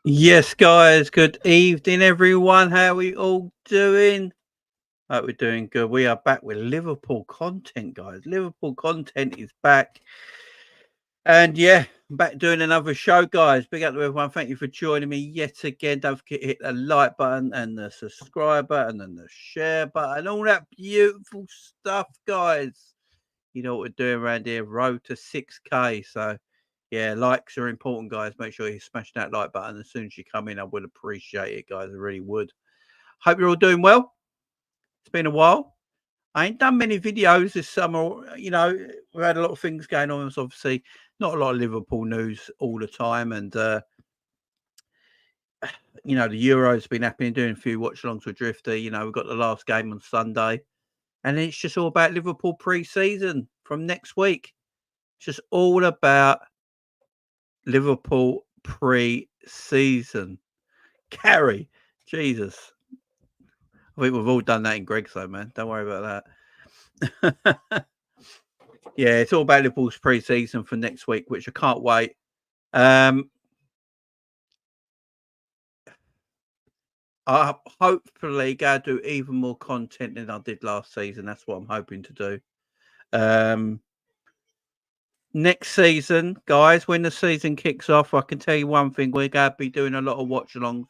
Yes, guys. Good evening, everyone. How are we all doing? Hope we're doing good. We are back with Liverpool content, guys. Liverpool content is back. And yeah, I'm back doing another show, guys. Big up to everyone. Thank you for joining me yet again. Don't forget to hit the like button and the subscribe button and the share button. All that beautiful stuff, guys. You know what we're doing around here. Road to 6K. So yeah, likes are important, guys. Make sure you smash that like button as soon as you come in. I would appreciate it, guys. I really would. Hope you're all doing well. It's been a while. I ain't done many videos this summer. You know, we've had a lot of things going on. It's obviously not a lot of Liverpool news all the time. And, you know, the Euro's been happening, doing a few watch alongs with Drifter. You know, we've got the last game on Sunday. And it's just all about Liverpool pre-season from next week. It's just all about Liverpool pre-season. Carry. Jesus. I think we've all done that in Greg's though, man. Don't worry about that. Yeah, it's all about Liverpool's pre-season for next week, which I can't wait. I'll hopefully go do even more content than I did last season. That's what I'm hoping to do. Next season, guys, when the season kicks off, I can tell you one thing: we're going to be doing a lot of watch-alongs.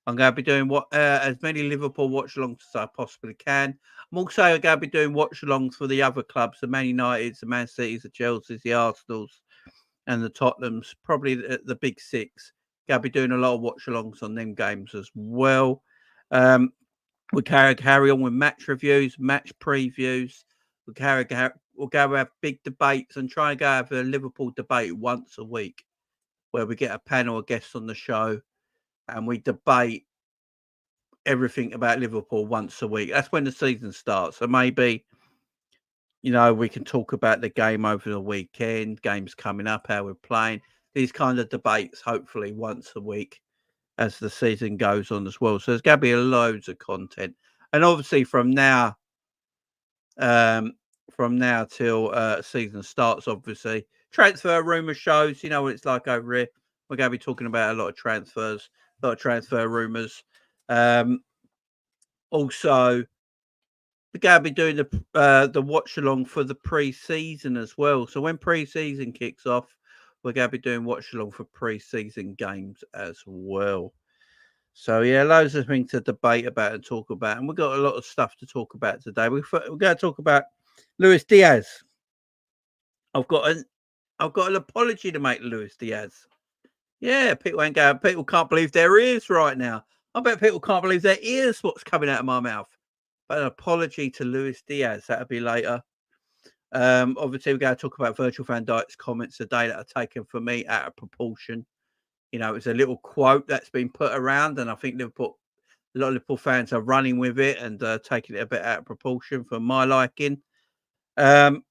I'm going to be doing as many Liverpool watch-alongs as I possibly can. I'm also going to be doing watch-alongs for the other clubs: the Man Uniteds, the Man Cities, the Chelseas, the Arsenals, and the Tottenhams. Probably the big six. Going to be doing a lot of watch-alongs on them games as well. We'll carry on with match reviews, match previews. We'll go have big debates and try and go have a Liverpool debate once a week, where we get a panel of guests on the show and we debate everything about Liverpool once a week. That's when the season starts. So maybe, you know, we can talk about the game over the weekend, games coming up, how we're playing. These kind of debates, hopefully once a week as the season goes on as well. So there's going to be loads of content. And obviously from now till season starts, obviously. Transfer rumour shows, you know what it's like over here. We're going to be talking about a lot of transfers, a lot of transfer rumours. Also, we're going to be doing the watch along for the pre-season as well. So when pre-season kicks off, we're going to be doing watch along for pre-season games as well. So yeah, loads of things to debate about and talk about, and we've got a lot of stuff to talk about today. We're going to talk about Luis Diaz. I've got an apology to make, Luis Diaz. Yeah, people ain't going. People can't believe their ears right now. I bet people can't believe their ears. What's coming out of my mouth? But an apology to Luis Diaz. That'll be later. Obviously, we're going to talk about Virgil van Dijk's comments today that are taken for me out of proportion. You know, it's a little quote that's been put around, and I think a lot of Liverpool fans are running with it and taking it a bit out of proportion for my liking. Mo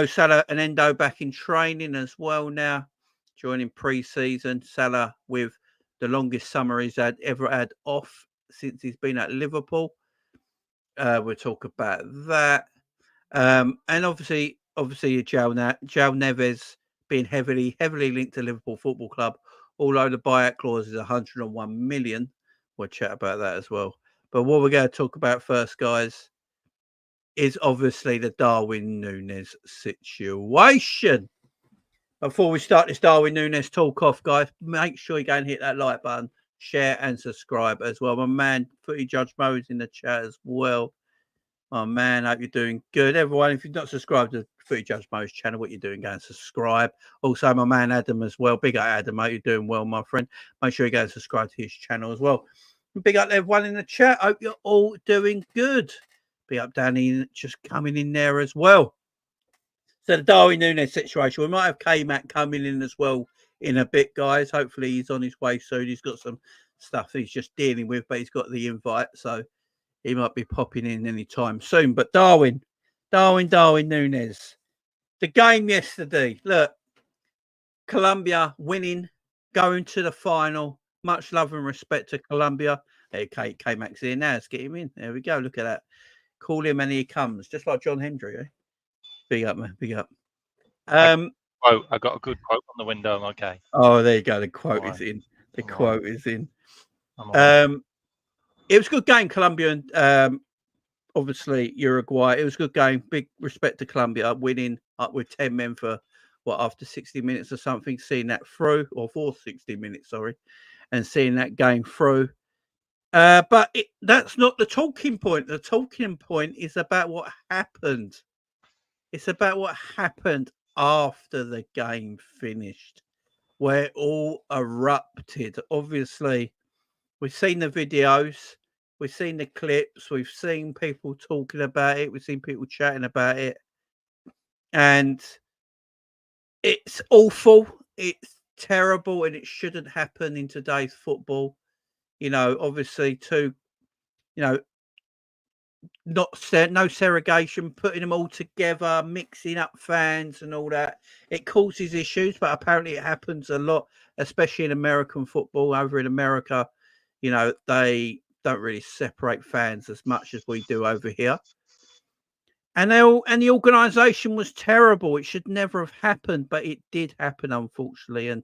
Salah and Endo back in training as well now, joining pre-season. Salah with the longest summer he's ever had off since he's been at Liverpool. We'll talk about that. And obviously Joao Neves being heavily linked to Liverpool Football Club, although the buyout clause is 101 million. We'll chat about that as well. But what we're going to talk about first, guys, is obviously the Darwin Nunez situation. Before we start this Darwin Nunez talk off, guys, make sure you go and hit that like button, share and subscribe as well. My man, Footy Judge Mo is in the chat as well. Oh man, hope you're doing good. Everyone, if you've not subscribed to Footy Judge Mo's channel, what you're doing, go and subscribe. Also, my man Adam as well. Big up Adam, mate. You're doing well, my friend. Make sure you go and subscribe to his channel as well. Big up everyone in the chat. Hope you're all doing good. Big up Danny just coming in there as well. So the Darwin Nunez situation. We might have K-Mac coming in as well in a bit, guys. Hopefully he's on his way soon. He's got some stuff he's just dealing with, but he's got the invite, so he might be popping in anytime soon. But Darwin Nunez. The game yesterday. Look, Colombia winning, going to the final. Much love and respect to Colombia. Hey, K-Mac's here now. Let's get him in. There we go. Look at that. Call him and he comes. Just like John Hendry, eh? Big up, man. Big up. I got a good quote on the window. I'm okay. Oh, there you go. The quote is in. The quote is in. I'm on. It was a good game, Colombia and obviously Uruguay. It was a good game. Big respect to Colombia winning up with 10 men for after 60 minutes or something, seeing that through, or for 60 minutes, sorry, and seeing that game through. But that's not the talking point. The talking point is about what happened. It's about what happened after the game finished, where it all erupted. Obviously, we've seen the videos, we've seen the clips, we've seen people talking about it, we've seen people chatting about it, and it's awful. It's terrible, and it shouldn't happen in today's football. Obviously, you know, no segregation, putting them all together, mixing up fans and all that. It causes issues, but apparently it happens a lot, especially in American football. Over in America, they don't really separate fans as much as we do over here. And the organisation was terrible. It should never have happened, but it did happen, unfortunately. And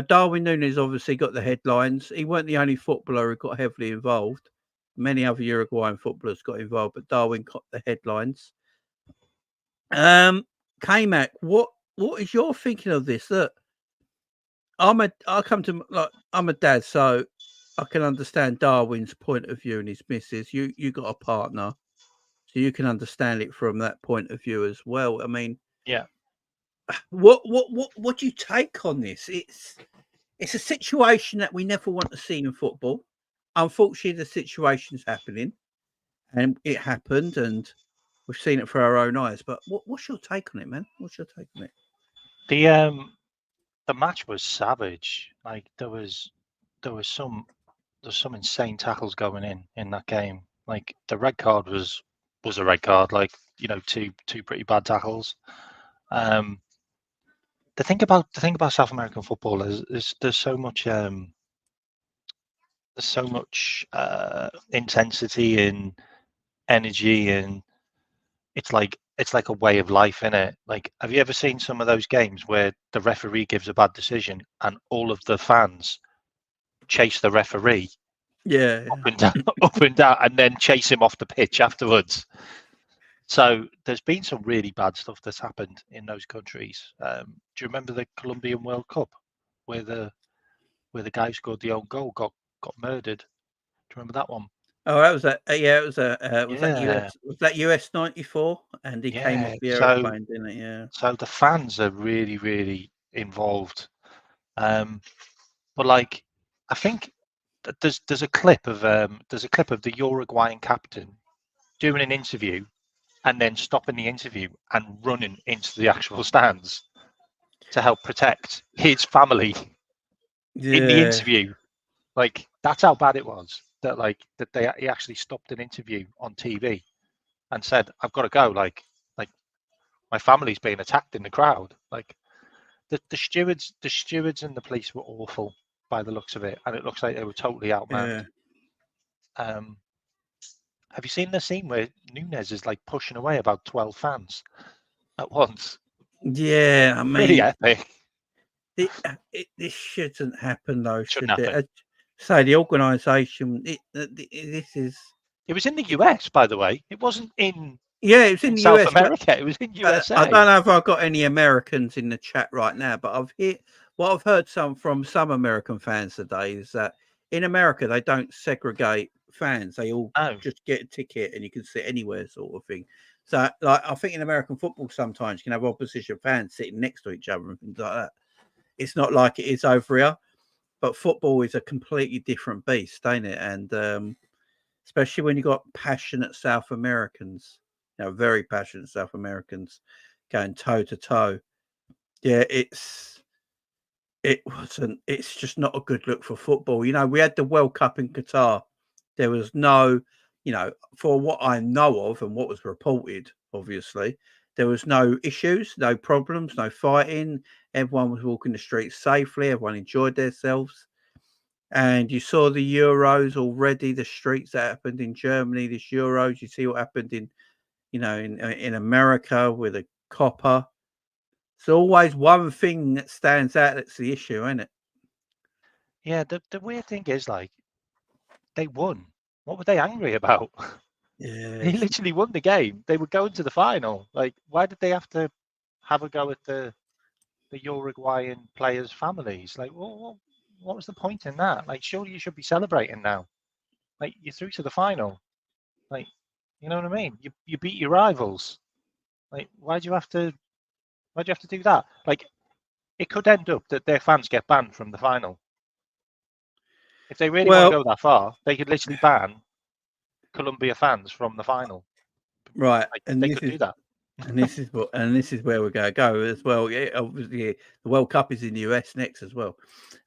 Darwin Nunez obviously got the headlines. He weren't the only footballer who got heavily involved. Many other Uruguayan footballers got involved, but Darwin got the headlines. K-Mac, what is your thinking of this? Look, I'm a dad, so I can understand Darwin's point of view and his missus. You got a partner, so you can understand it from that point of view as well. I mean, yeah. What do you take on this? It's a situation that we never want to see in football. Unfortunately, the situation's happening, and it happened, and we've seen it for our own eyes. But what's your take on it, man? What's your take on it? The match was savage. Like there's some insane tackles going in that game. Like the red card was a red card. Like two pretty bad tackles. The thing about South American football is there's so much intensity and energy, and it's like a way of life, innit? Like, have you ever seen some of those games where the referee gives a bad decision and all of the fans chase the referee up and down, up and down, and then chase him off the pitch afterwards? So there's been some really bad stuff that's happened in those countries. Do you remember the Colombian World Cup where the guy who scored the own goal got murdered? Do you remember that one? Oh, that was that. Yeah, it was that Yeah. that US 94, and he came off the aeroplane, didn't it? Yeah. So the fans are really, really involved. But like, I think that there's a clip of the Uruguayan captain doing an interview and then stopping the interview and running into the actual stands to help protect his family in the interview. Like, that's how bad it was. He actually stopped an interview on TV and said, "I've got to go. Like my family's being attacked in the crowd." Like the stewards and the police were awful by the looks of it, and it looks like they were totally outmanned. Have you seen the scene where Nunez is like pushing away about 12 fans at once? Yeah, I mean, pretty epic. This shouldn't happen, though, Shouldn't should happen. it? So the organisation, this is. It was in the US, by the way. It wasn't in. Yeah, it was in the South US. America. It was in USA. I don't know if I've got any Americans in the chat right now, but I've heard from some American fans today is that in America they don't segregate fans; they all just get a ticket and you can sit anywhere, sort of thing. So, like, I think in American football sometimes you can have opposition fans sitting next to each other and things like that. It's not like it is over here, but football is a completely different beast, ain't it? And especially when you've got passionate South Americans, very passionate South Americans going toe to toe. Yeah, it's just not a good look for football. We had the World Cup in Qatar. There was no, for what I know of and what was reported, obviously, there was no issues, no problems, no fighting. Everyone was walking the streets safely. Everyone enjoyed themselves. And you saw the Euros already, the streets that happened in Germany, this Euros. You see what happened in America with a Copa. It's always one thing that stands out that's the issue, isn't it? Yeah, the weird thing is, like, they won. What were they angry about? Yeah, They literally won the game. They were going to the final. Like, why did they have to have a go at the Uruguayan players' families? Like, what was the point in that? Like, surely you should be celebrating now. Like, you're through to the final. Like, you know what I mean? You beat your rivals. Like, why do you have to do that? Like, it could end up that their fans get banned from the final. If they really want to well, go that far, they could literally ban Colombia fans from the final. right, Like, and they this could do is that. this is where we're going to go as well. Yeah, obviously the World Cup is in the US next as well.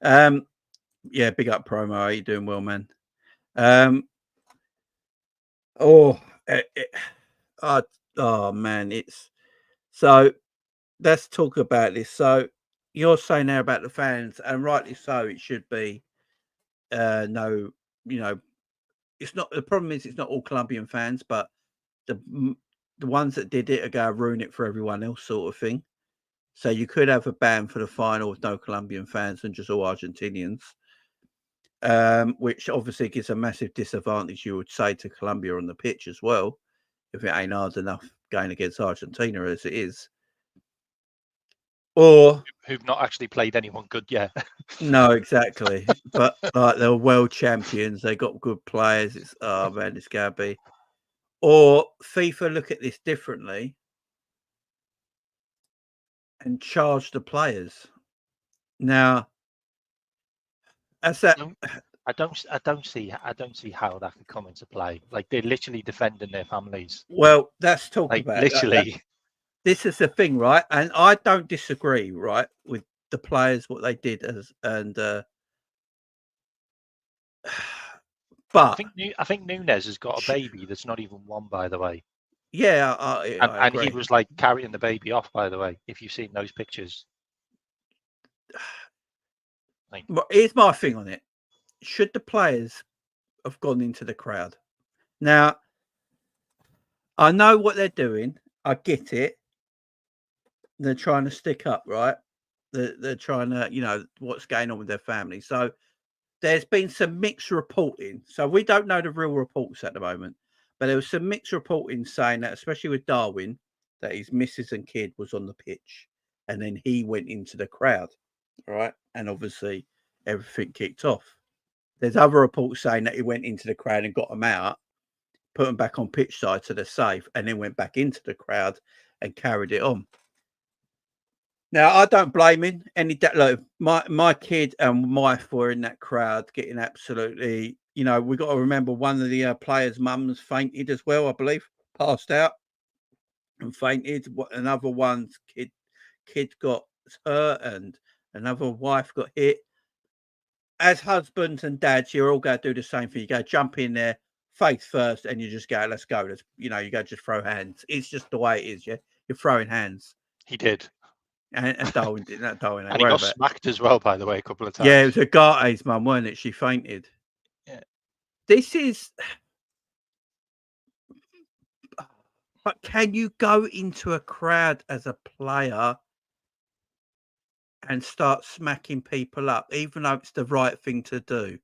Yeah, big up promo. How you doing, well, man? Oh, oh man, it's so. Let's talk about this. So you're saying there about the fans, and rightly so. It should be no, you know, it's not. The problem is it's not all Colombian fans, but the ones that did it are going to ruin it for everyone else, sort of thing. So you could have a ban for the final with no Colombian fans and just all Argentinians, which obviously gives a massive disadvantage, you would say, to Colombia on the pitch as well, if it ain't hard enough going against Argentina as it is. Or Who've not actually played anyone good yet. no, exactly. But like they're world champions, they got good players. It's oh man, it's gonna be. Or FIFA look at this differently and charge the players. Now, as that I don't see how that could come into play. Like, they're literally defending their families. well, let's talk Like, about that. literally. This is the thing, right? And I don't disagree, right, with the players what they did I but think Nunez has got a baby that's not even one, by the way. yeah, And I he agree. was like carrying the baby off, by the way, if you've seen those pictures. Like, Here's my thing on it. Should the players have gone into the crowd? Now, I know what they're doing. I get it. They're trying to stick up, right? They're trying to, what's going on with their family. So there's been some mixed reporting. So we don't know the real reports at the moment, but there was some mixed reporting saying that, especially with Darwin, that his missus and kid was on the pitch, and then he went into the crowd, right? And obviously everything kicked off. There's other reports saying that he went into the crowd and got them out, put them back on pitch side so they're safe, and then went back into the crowd and carried it on. Now, I don't blame him. Look, my kid and wife were in that crowd getting absolutely, we got to remember one of the players' mums fainted as well, I believe, passed out and fainted. Another one's kid got hurt and another wife got hit. As husbands and dads, you're all going to do the same thing. You go jump in there, face first, and you just go, let's go. You go just throw hands. It's just the way it is, yeah? You're throwing hands. he did. And Darwin did that. Darwin ain't And he worried got about it. smacked as well, by the way, a couple of times. Yeah, it was Agate's mum, wasn't it? She fainted. Yeah. This is. But can you go into a crowd as a player and start smacking people up, even though it's the right thing to do?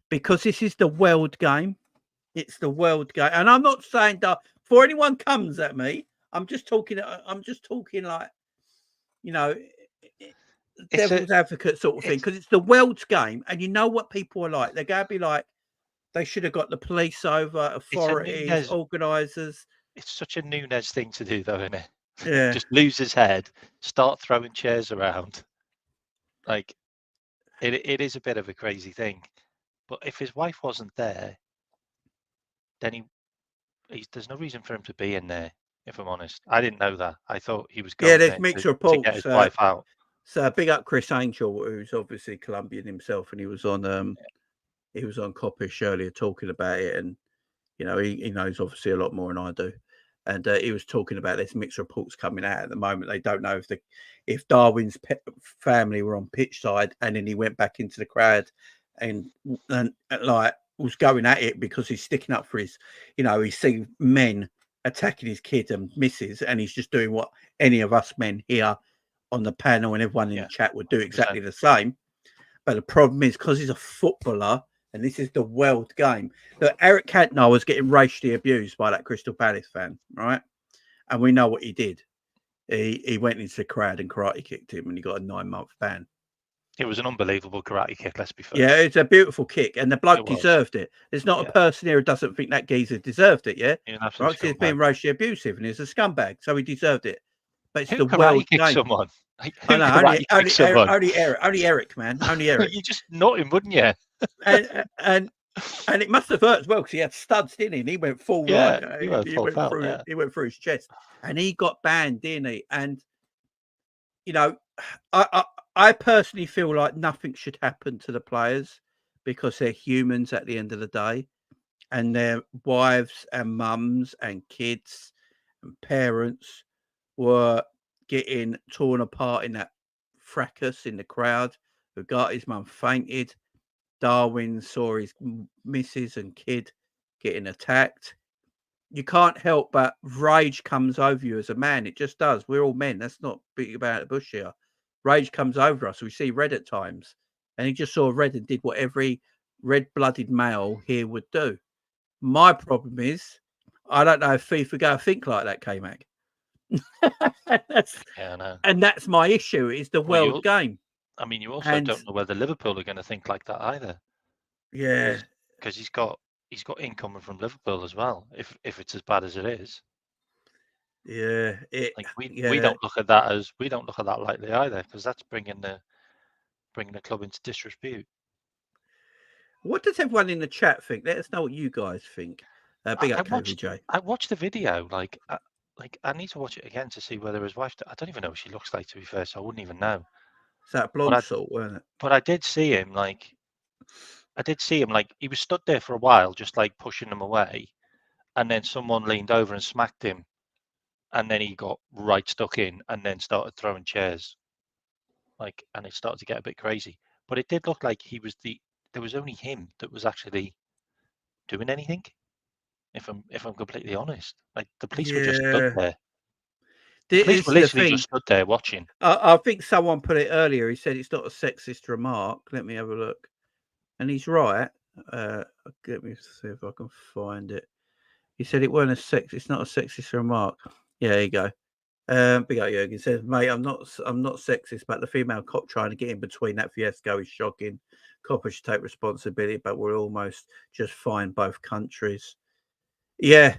Because this is the world game. It's the world game, and I'm not saying that before anyone comes at me. I'm just talking like, devil's advocate sort of thing, because it's the world's game, and you know what people are like. They're going to be like, they should have got the police over, authorities, organisers. It's such a Nunez thing to do, though, isn't it? Yeah. Just lose his head, start throwing chairs around. Like, it is a bit of a crazy thing. But if his wife wasn't there, then there's no reason for him to be in there, if I'm honest. I didn't know that. I thought he was going There's there mixed to reports. get his wife out. So big up Chris Angel, who's obviously Colombian himself, and he was on Coppish earlier talking about it, and he knows obviously a lot more than I do, and he was talking about this mixed reports coming out at the moment. They don't know if Darwin's family were on pitch side, and then he went back into the crowd, and like was going at it because he's sticking up for his, he's seen men attacking his kid and misses, and he's just doing what any of us men here on the panel and everyone in the chat would do exactly the same. But the problem is because he's a footballer and this is the world game. That Eric Cantona was getting racially abused by that Crystal Palace fan, right? And we know what he did. He went into the crowd and karate kicked him, and he got a 9-month ban. It was an unbelievable karate kick. Let's be fair. Yeah, it's a beautiful kick, and the bloke deserved it. There's not a person here who doesn't think that geezer deserved it. Yeah, right? Because he's being racially abusive and he's a scumbag, so he deserved it. But it's the world game. Someone? I know, only Eric, man, only Eric. You just nut him, wouldn't you? and it must have hurt as well because he had studs, didn't he? And he went full right. He went through his chest, and he got banned, didn't he? And you know, I personally feel like nothing should happen to the players because they're humans at the end of the day, and their wives and mums and kids and parents were getting torn apart in that fracas in the crowd. His mum fainted. Darwin saw his missus and kid getting attacked. You can't help but rage comes over you as a man. It just does. We're all men. That's not beating about the bush here. Rage comes over us. We see red at times. And he just saw red and did what every red-blooded male here would do. My problem is, I don't know if FIFA go think like that, K-Mac. I know. And that's my issue, is the world game. I mean, you also don't know whether Liverpool are going to think like that either. Yeah. Because he's got income from Liverpool as well, if it's as bad as it is. Yeah. We don't look at that lightly either, because that's bringing the club into disrepute. What does everyone in the chat think? Let us know what you guys think. Big up, KVJ. I watched the video. I need to watch it again to see whether his wife. I don't even know what she looks like, to be fair, so I wouldn't even know. It's that blonde sort, wasn't it? But I did see him he was stood there for a while, just like pushing him away, and then someone leaned over and smacked him, and then he got right stuck in, and then started throwing chairs, and it started to get a bit crazy. But it did look like there was only him that was actually doing anything. If I'm completely honest, the police were just stood there. The police were literally just stood there watching. I think someone put it earlier. He said it's not a sexist remark. Let me have a look. And he's right. Let me see if I can find it. He said it weren't it's not a sexist remark. Yeah, there you go. Big up Jürgen says, mate, I'm not sexist, but the female cop trying to get in between that fiasco is shocking. Coppers should take responsibility, but we're almost just fine both countries. Yeah.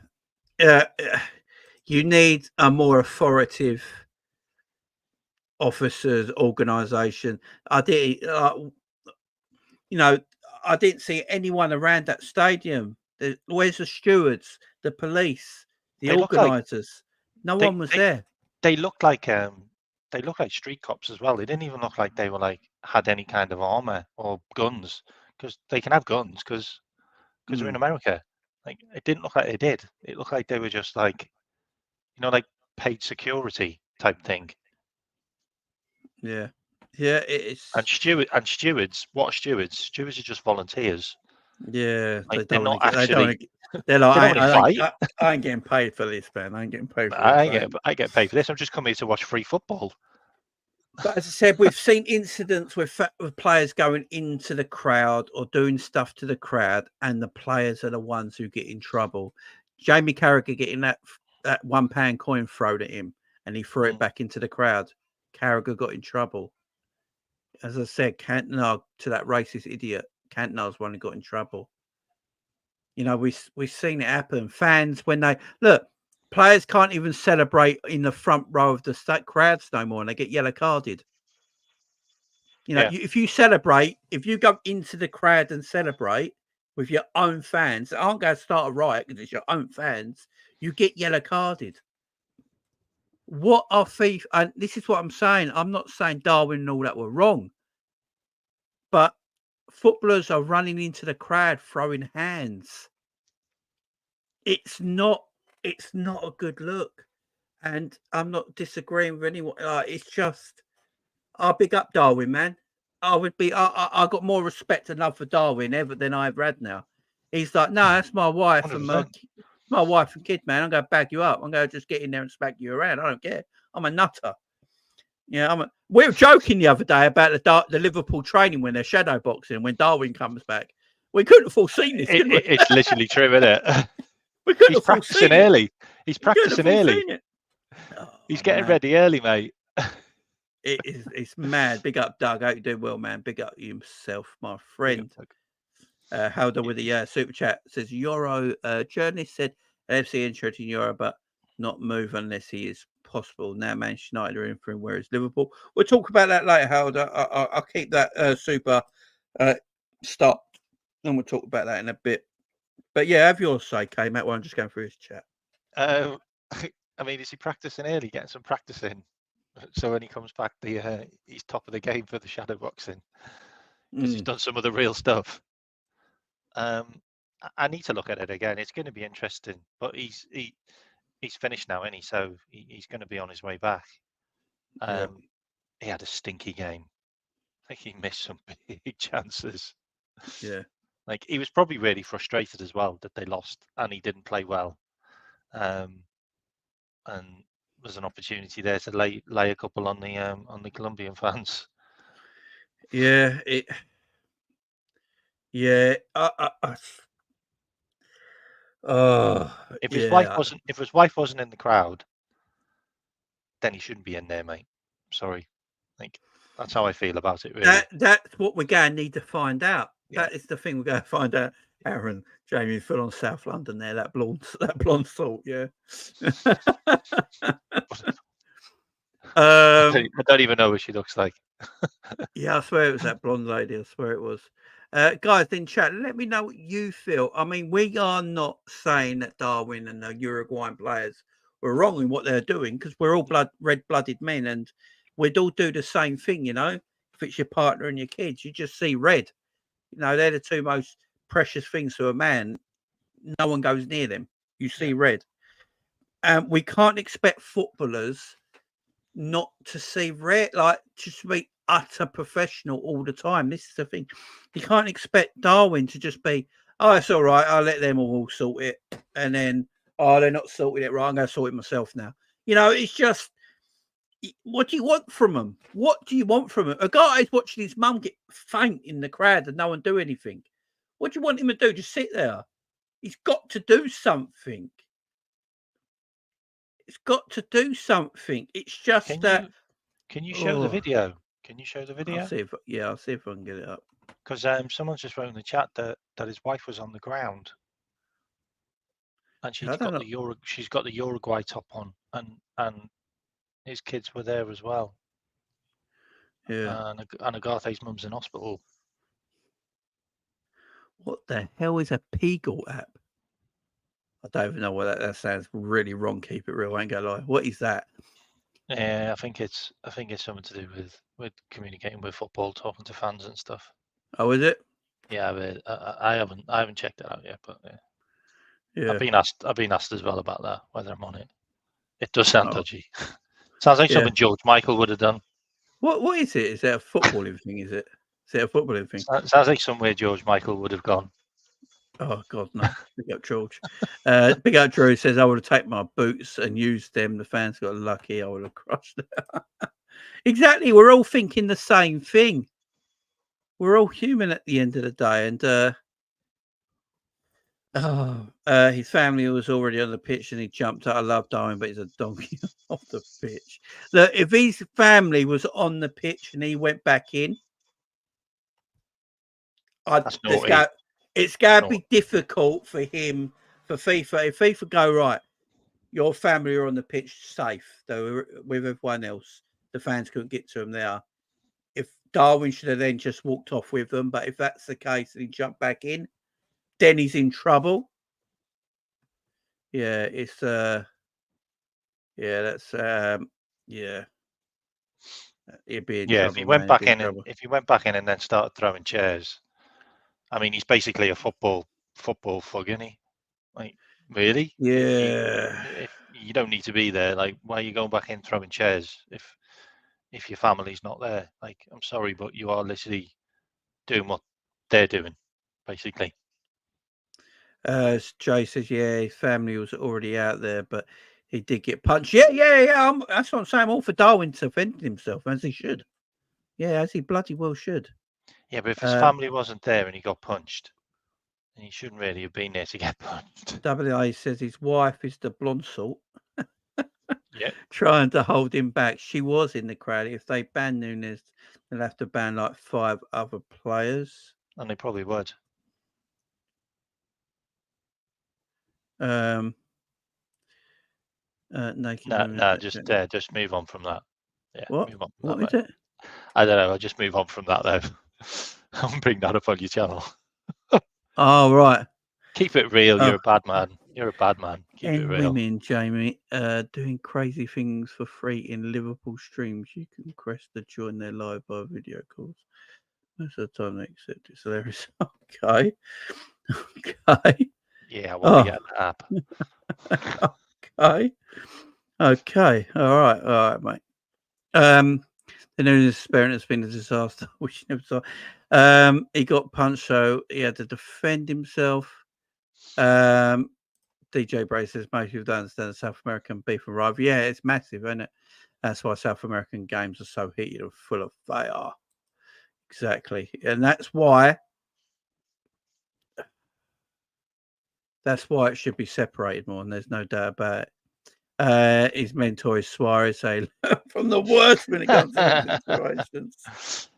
You need a more authoritative officers organisation. I didn't see anyone around that stadium. Where's the stewards, the police, the organisers? No one was there. They looked like street cops as well. They didn't even look like they were had any kind of armor or guns, because they can have guns because they're in America. It didn't look like they did. It looked like they were just paid security type thing. Yeah. Yeah, it's stewards. What are stewards? Stewards are just volunteers. Yeah, they're not actually. They're like, I ain't getting paid for this, man. I ain't getting paid for this. I get paid for this. I'm just coming here to watch free football. But as I said, we've seen incidents with players going into the crowd or doing stuff to the crowd, and the players are the ones who get in trouble. Jamie Carragher getting that £1 coin thrown at him, and he threw it back into the crowd. Carragher got in trouble. As I said, Cantona, to that racist idiot, Cantona's one who got in trouble. We've seen it happen. Fans, when players can't even celebrate in the front row of the crowds no more, and they get yellow carded. If you celebrate, if you go into the crowd and celebrate with your own fans, I aren't going to start a riot because it's your own fans, you get yellow carded. What are FIFA? And this is what I'm saying. I'm not saying Darwin and all that were wrong, but footballers are running into the crowd throwing hands. It's not a good look, and I'm not disagreeing with anyone. It's just, I'll big up Darwin, man. I got more respect and love for Darwin ever than I've had now. He's like, no, that's my wife 100%. And my wife and kid, man. I'm going to bag you up. I'm going to just get in there and smack you around. I don't care. I'm a nutter. Yeah, we were joking the other day about the Liverpool training when they're shadow boxing when Darwin comes back. We couldn't have foreseen this, could we? It's literally true, isn't it? We couldn't He's have foreseen practicing it. early. He's We couldn't have practicing early. foreseen it. Oh, He's getting man. ready early, mate. It's mad. Big up, Doug. I hope you do well, man. Big up himself, my friend. Howder with the super chat says Euro journalist said FC interested in Euro, but not move unless he is possible. Now Manchester United are in for him, whereas Liverpool. We'll talk about that later, Howder. I'll keep that super stopped, and we'll talk about that in a bit. But yeah, have your say, K-Matt, while I'm just going through his chat. I mean, is he practicing early, getting some practice in? So when he comes back, he's top of the game for the shadow boxing because he's done some of the real stuff. I need to look at it again. It's going to be interesting, but he's finished now, isn't he? So he's going to be on his way back. He had a stinky game. I think he missed some big chances. Yeah. Like he was probably really frustrated as well that they lost and he didn't play well. And there's an opportunity there to lay a couple on the Colombian fans. Yeah. If his wife wasn't in the crowd, then he shouldn't be in there, mate. Sorry. Like that's how I feel about it, really. That's what we're going to need to find out. Yeah. That is the thing we're going to find out. Aaron, Jamie, full on South London there. That blonde salt, yeah. I don't even know what she looks like. Yeah, I swear it was that blonde lady. I swear it was. Guys in chat, let me know what you feel. I mean, we are not saying that Darwin and the Uruguayan players were wrong in what they're doing because we're all red-blooded men and we'd all do the same thing, you know. If it's your partner and your kids, you just see red. You know, they're the two most precious things to a man. No one goes near them. You see red. And we can't expect footballers not to see red, like just to be utter professional all the time. This is the thing. You can't expect Darwin to just be, oh, it's all right, I'll let them all sort it. And then, oh, they're not sorting it right, I'm going to sort it myself now. You know, it's just, what do you want from them? What do you want from them? A guy is watching his mum get faint in the crowd and no one do anything. What do you want him to do? Just sit there? He's got to do something. It's got to do something. It's just that. Can you show the video? Can you show the video? I'll see if I can get it up. Because someone just wrote in the chat that his wife was on the ground, and she's got the Uruguay top on, and his kids were there as well. Yeah. And Agathe's mum's in hospital. What the hell is a Peagle app? I don't even know what that sounds really wrong. Keep it real. I ain't gonna lie. What is that? Yeah, I think it's something to do with communicating with football, talking to fans and stuff. Oh, is it? Yeah, but I haven't checked it out yet, but yeah. I've been asked as well about that, whether I'm on it. It does sound dodgy. Sounds like something George Michael would have done. What is it? Is it a footballing thing? Is it a footballing thing? Sounds like somewhere George Michael would have gone. Oh God, no! Big up George. Big up Drew says I would have taken my boots and used them. The fans got lucky. I would have crushed them. Exactly. We're all thinking the same thing. We're all human at the end of the day, and his family was already on the pitch and he jumped out. I love Darwin, but he's a donkey off the pitch. Look, if his family was on the pitch and he went back in, it's going to be difficult for him, for FIFA. If FIFA go, right, your family are on the pitch safe, though, with everyone else, the fans couldn't get to him there. If Darwin should have then just walked off with them, but if that's the case and he jumped back in, then he's in trouble. Yeah, it's he'd be in trouble. If he went back in, if he went back in and then started throwing chairs, I mean, he's basically a football thug, isn't he? Like, really? Yeah. If you don't need to be there, like, why are you going back in throwing chairs if your family's not there? Like, I'm sorry, but you are literally doing what they're doing, basically. Jay says, yeah, his family was already out there, but he did get punched. Yeah. That's what I'm saying. All for Darwin to defend himself, as he should. Yeah, as he bloody well should. Yeah, but if his family wasn't there and he got punched, then he shouldn't really have been there to get punched. WA says his wife is the blonde sort. Yeah. Trying to hold him back. She was in the crowd. If they ban Nunez, they'll have to ban like 5 other players. And they probably would. No, Just move on from that. Yeah, what? move on from What that, is it? I don't know. I'll just move on from that though. I'll bring that up on your channel. Oh, right. Keep it real. You're a bad man. You're a bad man. Keep it real. Women, Jamie, doing crazy things for free in Liverpool streams. You can request to join their live via video calls. Most of the time they accept. It's hilarious. Okay. Yeah, I want to get an app. Okay. All right, mate. The Nunez experiment has been a disaster. Which never saw. He got punched, so he had to defend himself. DJ Bray says most people don't understand the South American beef and rivalry. Yeah, it's massive, isn't it? That's why South American games are so heated and full of fire. Exactly. And that's why it should be separated more, and there's no doubt about it. His mentor is Suarez, from the worst when it comes to these situations.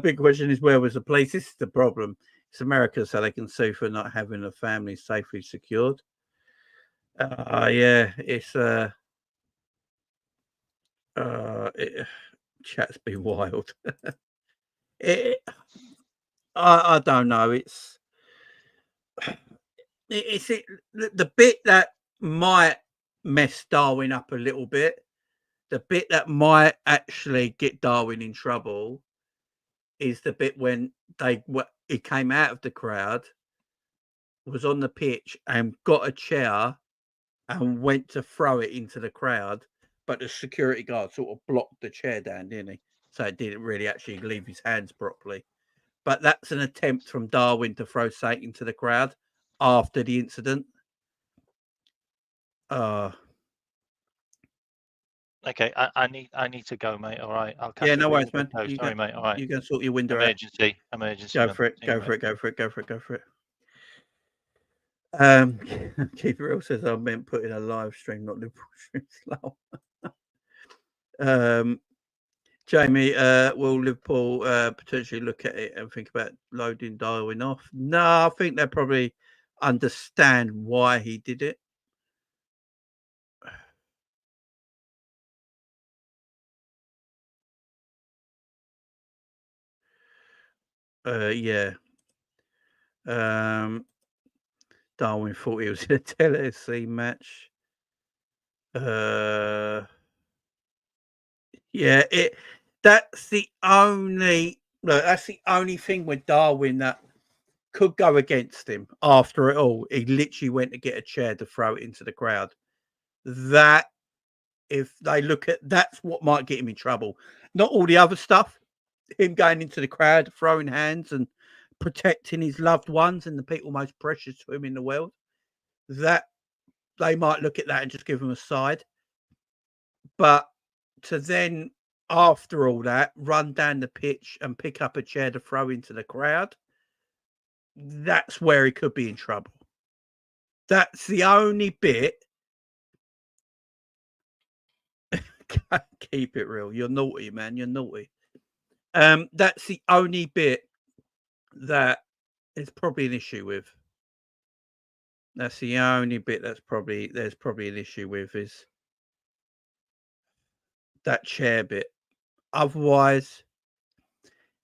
Big question is, where was the police? This is the problem. It's America, so they can sue for not having a family safely secured. Yeah, it's chat's been wild. I don't know. It's the bit that might mess Darwin up a little bit. The bit that might actually get Darwin in trouble is the bit when he came out of the crowd, was on the pitch and got a chair and went to throw it into the crowd, but the security guard sort of blocked the chair down, didn't he? So it didn't really actually leave his hands properly. But that's an attempt from Darwin to throw something into the crowd after the incident. Okay, I need to go, mate. All right, I'll catch Yeah, up no with worries, man. Sorry, mate. All right. You go sort your window Emergency. Go man. for it. Go for it. Keith Real says I meant putting a live stream, not Liverpool stream slow. Jamie, will Liverpool potentially look at it and think about loading Darwin off? No, I think they probably understand why he did it. Yeah. Darwin thought he was in a TLC match. Yeah, that's the only thing with Darwin that could go against him. After it all, he literally went to get a chair to throw it into the crowd. That, if they look at, that's what might get him in trouble. Not all the other stuff. Him going into the crowd, throwing hands and protecting his loved ones and the people most precious to him in the world. That they might look at that and just give him a side. But to then, after all that, run down the pitch and pick up a chair to throw into the crowd, that's where he could be in trouble. That's the only bit. Keep it real. You're naughty, man. You're naughty. That's the only bit that is probably an issue with. That's the only bit there's probably an issue with, is that chair bit. Otherwise,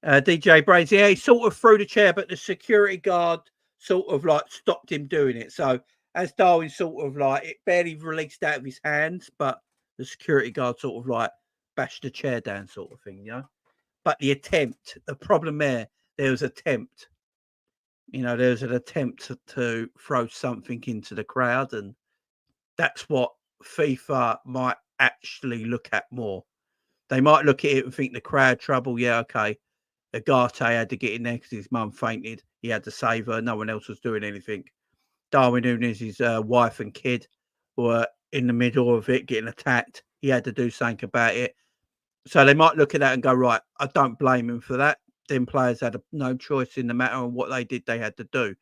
DJ Brains, yeah, he sort of threw the chair, but the security guard sort of like stopped him doing it. So as Darwin sort of like, it barely released out of his hands, but the security guard sort of like bashed the chair down, sort of thing, you know. But the problem there was attempt. You know, there was an attempt to throw something into the crowd, and that's what FIFA might actually look at more. They might look at it and think the crowd trouble. Yeah, okay. Agate had to get in there because his mum fainted. He had to save her. No one else was doing anything. Darwin Nunez, his wife and kid, were in the middle of it getting attacked. He had to do something about it. So they might look at that and go, right, I don't blame him for that. Them players had no choice in the matter, and what they did, they had to do.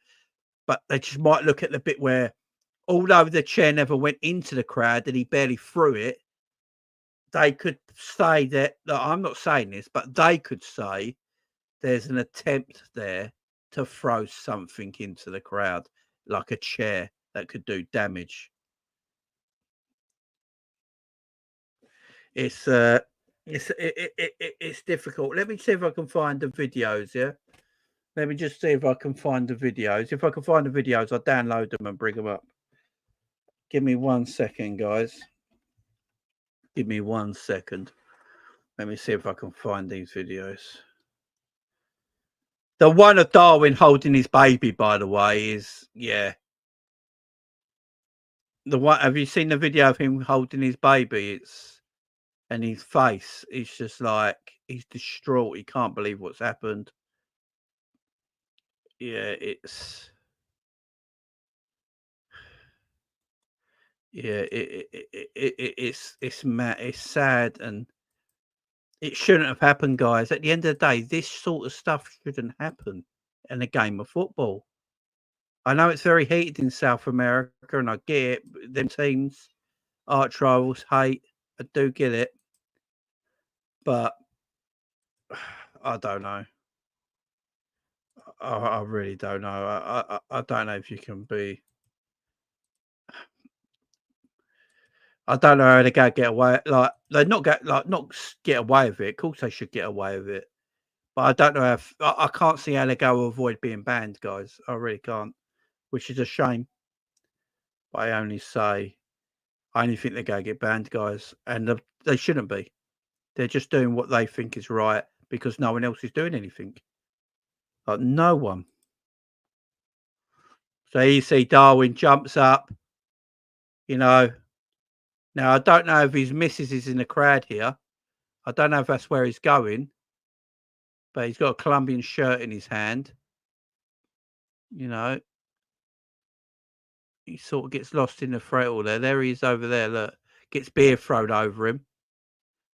But they just might look at the bit where, although the chair never went into the crowd and he barely threw it, they could say that, I'm not saying this, but they could say there's an attempt there to throw something into the crowd, like a chair that could do damage. It's difficult. Let me see if I can find the videos. Yeah, let me just see if I can find the videos. If I can find the videos, I'll download them and bring them up. Give me 1 second, guys. Give me 1 second. Let me see if I can find these videos. The one of Darwin holding his baby, by the way, is, yeah. The one, have you seen the video of him holding his baby? And his face, it's just like he's distraught. He can't believe what's happened. Yeah, it's mad. It's sad, and it shouldn't have happened, guys. At the end of the day, this sort of stuff shouldn't happen in a game of football. I know it's very heated in South America, and I get it. Them teams, arch rivals, hate. I do get it, but I don't know. I really don't know. I don't know if you can be. I don't know how they go get away. Like they not get away with it. Of course, they should get away with it. But I don't know if I can't see how they go avoid being banned, guys. I really can't, which is a shame. But I only think they're going to get banned, guys, and they shouldn't be. They're just doing what they think is right because no one else is doing anything. Like no one. So you see Darwin jumps up, you know. Now I don't know if his missus is in the crowd here. I don't know if that's where he's going, but he's got a Colombian shirt in his hand. You know, he sort of gets lost in the frettle there. There he is over there. Look, gets beer thrown over him,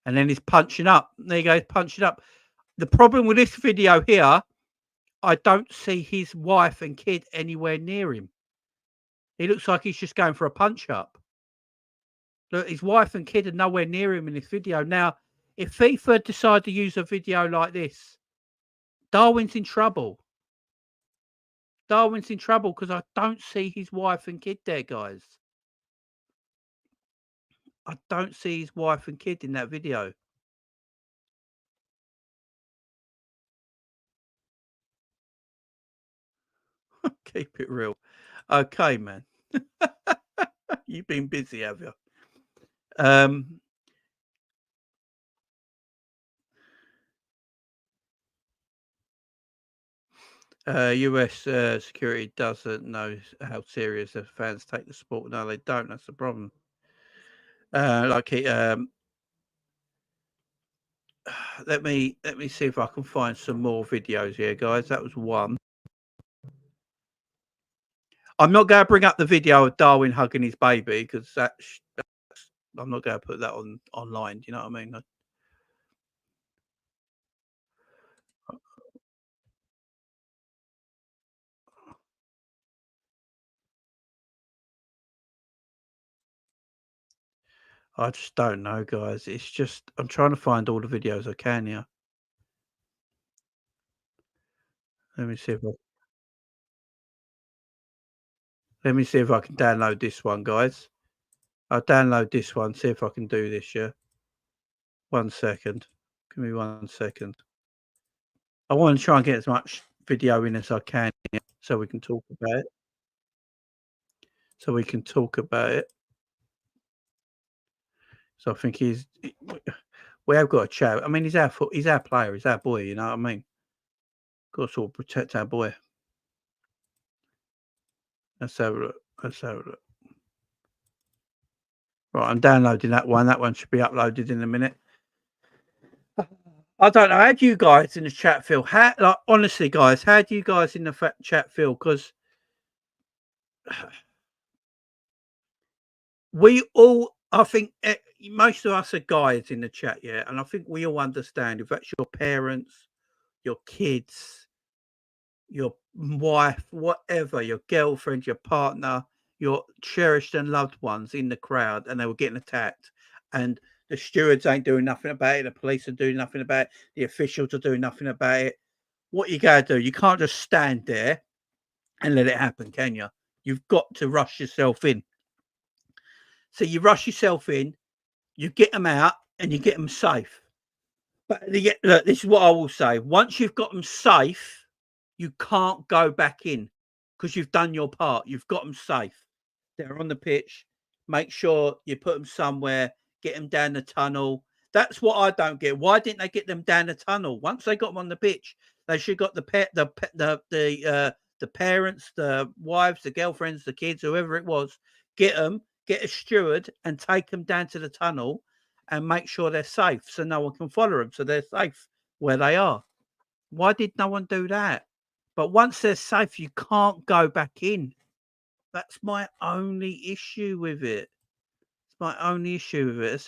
and then he's punching up. There you go, punching up. The problem with this video here, I don't see his wife and kid anywhere near him. He looks like he's just going for a punch up. Look, his wife and kid are nowhere near him in this video. Now, if FIFA decide to use a video like this, Darwin's in trouble. Darwin's in trouble because I don't see his wife and kid there, guys. I don't see his wife and kid in that video. Keep it real. Okay, man. You've been busy, have you? US security doesn't know how serious the fans take the sport. No, they don't. That's the problem. Let me see if I can find some more videos here, guys. That was one. I'm not going to bring up the video of Darwin hugging his baby because I'm not going to put that online. Do you know what I mean? I just don't know, guys. It's just I'm trying to find all the videos I can here. Let me see if I can download this one, guys. I'll download this one. See if I can do this. Yeah. 1 second. Give me 1 second. I want to try and get as much video in as I can here, so we can talk about it. So I think we have got a chat. I mean, he's our player, he's our boy. You know what I mean? Got to sort of protect our boy. Let's have a look. Right, I'm downloading that one. That one should be uploaded in a minute. I don't know. How do you guys in the chat feel? Honestly, guys, how do you guys in the chat feel? Because we all, I think most of us are guys in the chat, yeah, and I think we all understand if that's your parents, your kids, your wife, whatever, your girlfriend, your partner, your cherished and loved ones in the crowd, and they were getting attacked, and the stewards ain't doing nothing about it, the police are doing nothing about it, the officials are doing nothing about it. What you gotta do? You can't just stand there and let it happen, can you? You've got to rush yourself in. So you rush yourself in, you get them out, and you get them safe. But look, this is what I will say. Once you've got them safe, you can't go back in because you've done your part. You've got them safe. They're on the pitch. Make sure you put them somewhere, get them down the tunnel. That's what I don't get. Why didn't they get them down the tunnel? Once they got them on the pitch, they should have got the parents, the wives, the girlfriends, the kids, whoever it was, get them, get a steward and take them down to the tunnel and make sure they're safe so no one can follow them, so they're safe where they are. Why did no one do that? But once they're safe, you can't go back in. That's my only issue with it. It's my only issue with it. It's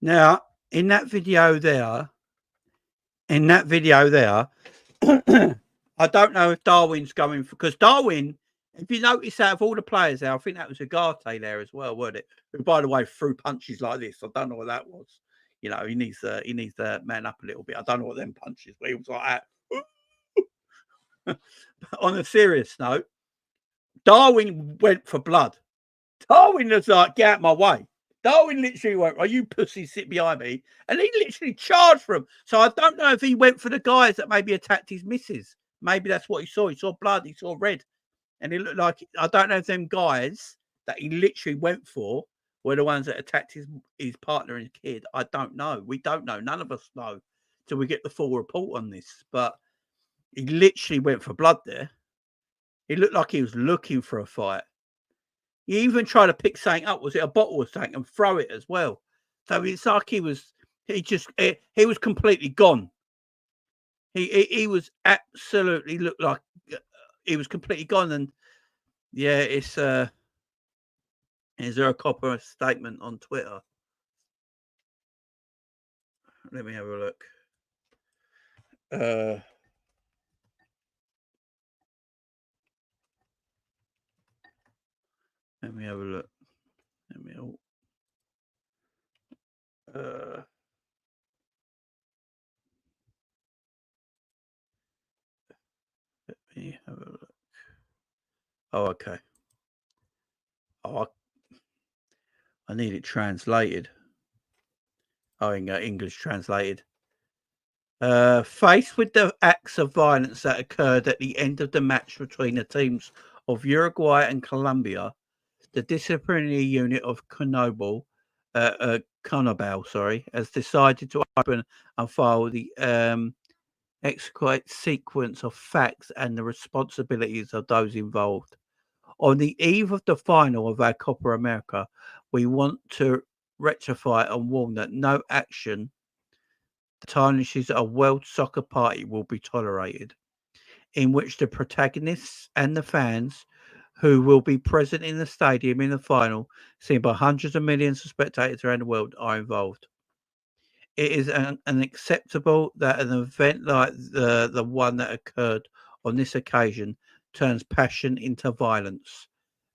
Now, in that video there, I don't know if Darwin's going for, because Darwin, if you notice out of all the players there, I think that was Ugarte there as well, wasn't it? Who, by the way, threw punches like this. I don't know what that was. You know, he needs to man up a little bit. I don't know what them punches were. He was like that. On a serious note, Darwin went for blood. Darwin was like, get out my way. Darwin literally went, "Oh, you pussy, sit behind me." And he literally charged for him. So I don't know if he went for the guys that maybe attacked his missus. Maybe that's what he saw. He saw blood, he saw red. And it looked like, I don't know if them guys that he literally went for were the ones that attacked his partner and kid. I don't know. We don't know. None of us know till we get the full report on this. But he literally went for blood there. He looked like he was looking for a fight. He even tried to pick something up. Was it a bottle or something? And throw it as well. So it's like he was completely gone. He was absolutely looked like he was completely gone. And yeah, is there a copper statement on Twitter? Let me have a look. Let me have a look. Let me have a look. Oh, okay. Oh, I need it translated. Oh, English translated. Faced with the acts of violence that occurred at the end of the match between the teams of Uruguay and Colombia, the disciplinary unit of CONMEBOL, has decided to open and file the exquisite sequence of facts and the responsibilities of those involved. On the eve of the final of our Copa America, we want to rectify and warn that no action that tarnishes a World Soccer Party will be tolerated, in which the protagonists and the fans who will be present in the stadium in the final, seen by hundreds of millions of spectators around the world, are involved. It is unacceptable that an event like the one that occurred on this occasion turns passion into violence.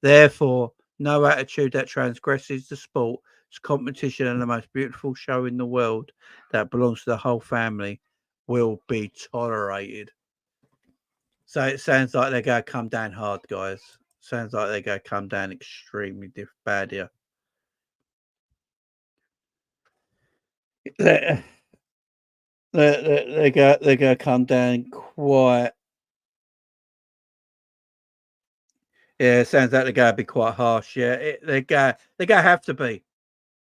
Therefore, No attitude that transgresses the sport, competition, and the most beautiful show in the world that belongs to the whole family will be tolerated. So it sounds like they're going to come down hard, guys. Sounds like they're going to come down extremely bad here. They're going to come down quite. Yeah, it sounds like they're going to be quite harsh. Yeah, they're going to have to be.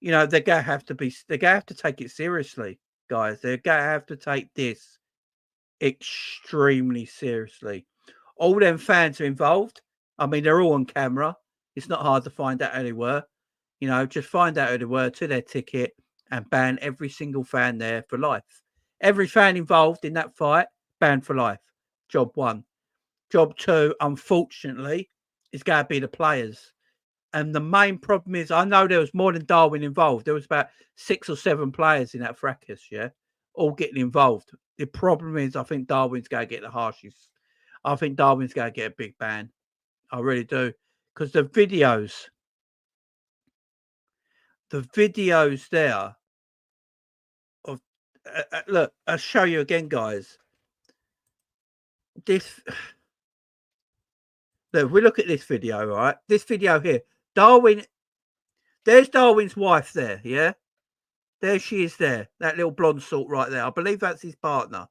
You know, they're going to have to be. They're going to have to take it seriously, guys. They're going to have to take this extremely seriously. All them fans are involved. I mean, they're all on camera. It's not hard to find out who they were. You know, just find out who they were to their ticket and ban every single fan there for life. Every fan involved in that fight, banned for life. Job one. Job two, unfortunately, is going to be the players. And the main problem is, I know there was more than Darwin involved. There was about 6 or 7 players in that fracas, yeah, all getting involved. The problem is, I think Darwin's going to get the harshest. I think Darwin's going to get a big ban. I really do. Because the videos there of, look, I'll show you again, guys. This, look, if we look at this video, right? This video here, Darwin, there's Darwin's wife there, yeah? There she is there, that little blonde sort right there. I believe that's his partner.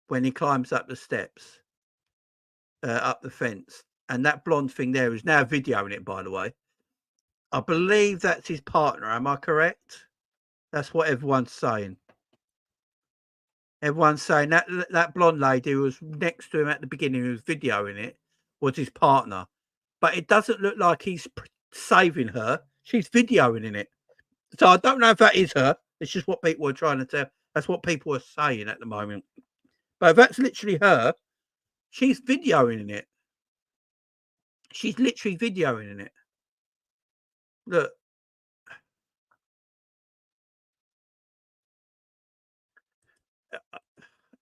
When he climbs up the steps, up the fence. And that blonde thing there is now videoing it, by the way. I believe that's his partner. Am I correct? That's what everyone's saying. Everyone's saying that blonde lady who was next to him at the beginning, who was videoing it, was his partner. But it doesn't look like he's saving her. She's videoing in it. So I don't know if that is her. It's just what people are trying to tell. That's what people are saying at the moment. But if that's literally her, she's videoing in it. She's literally videoing in it. Look.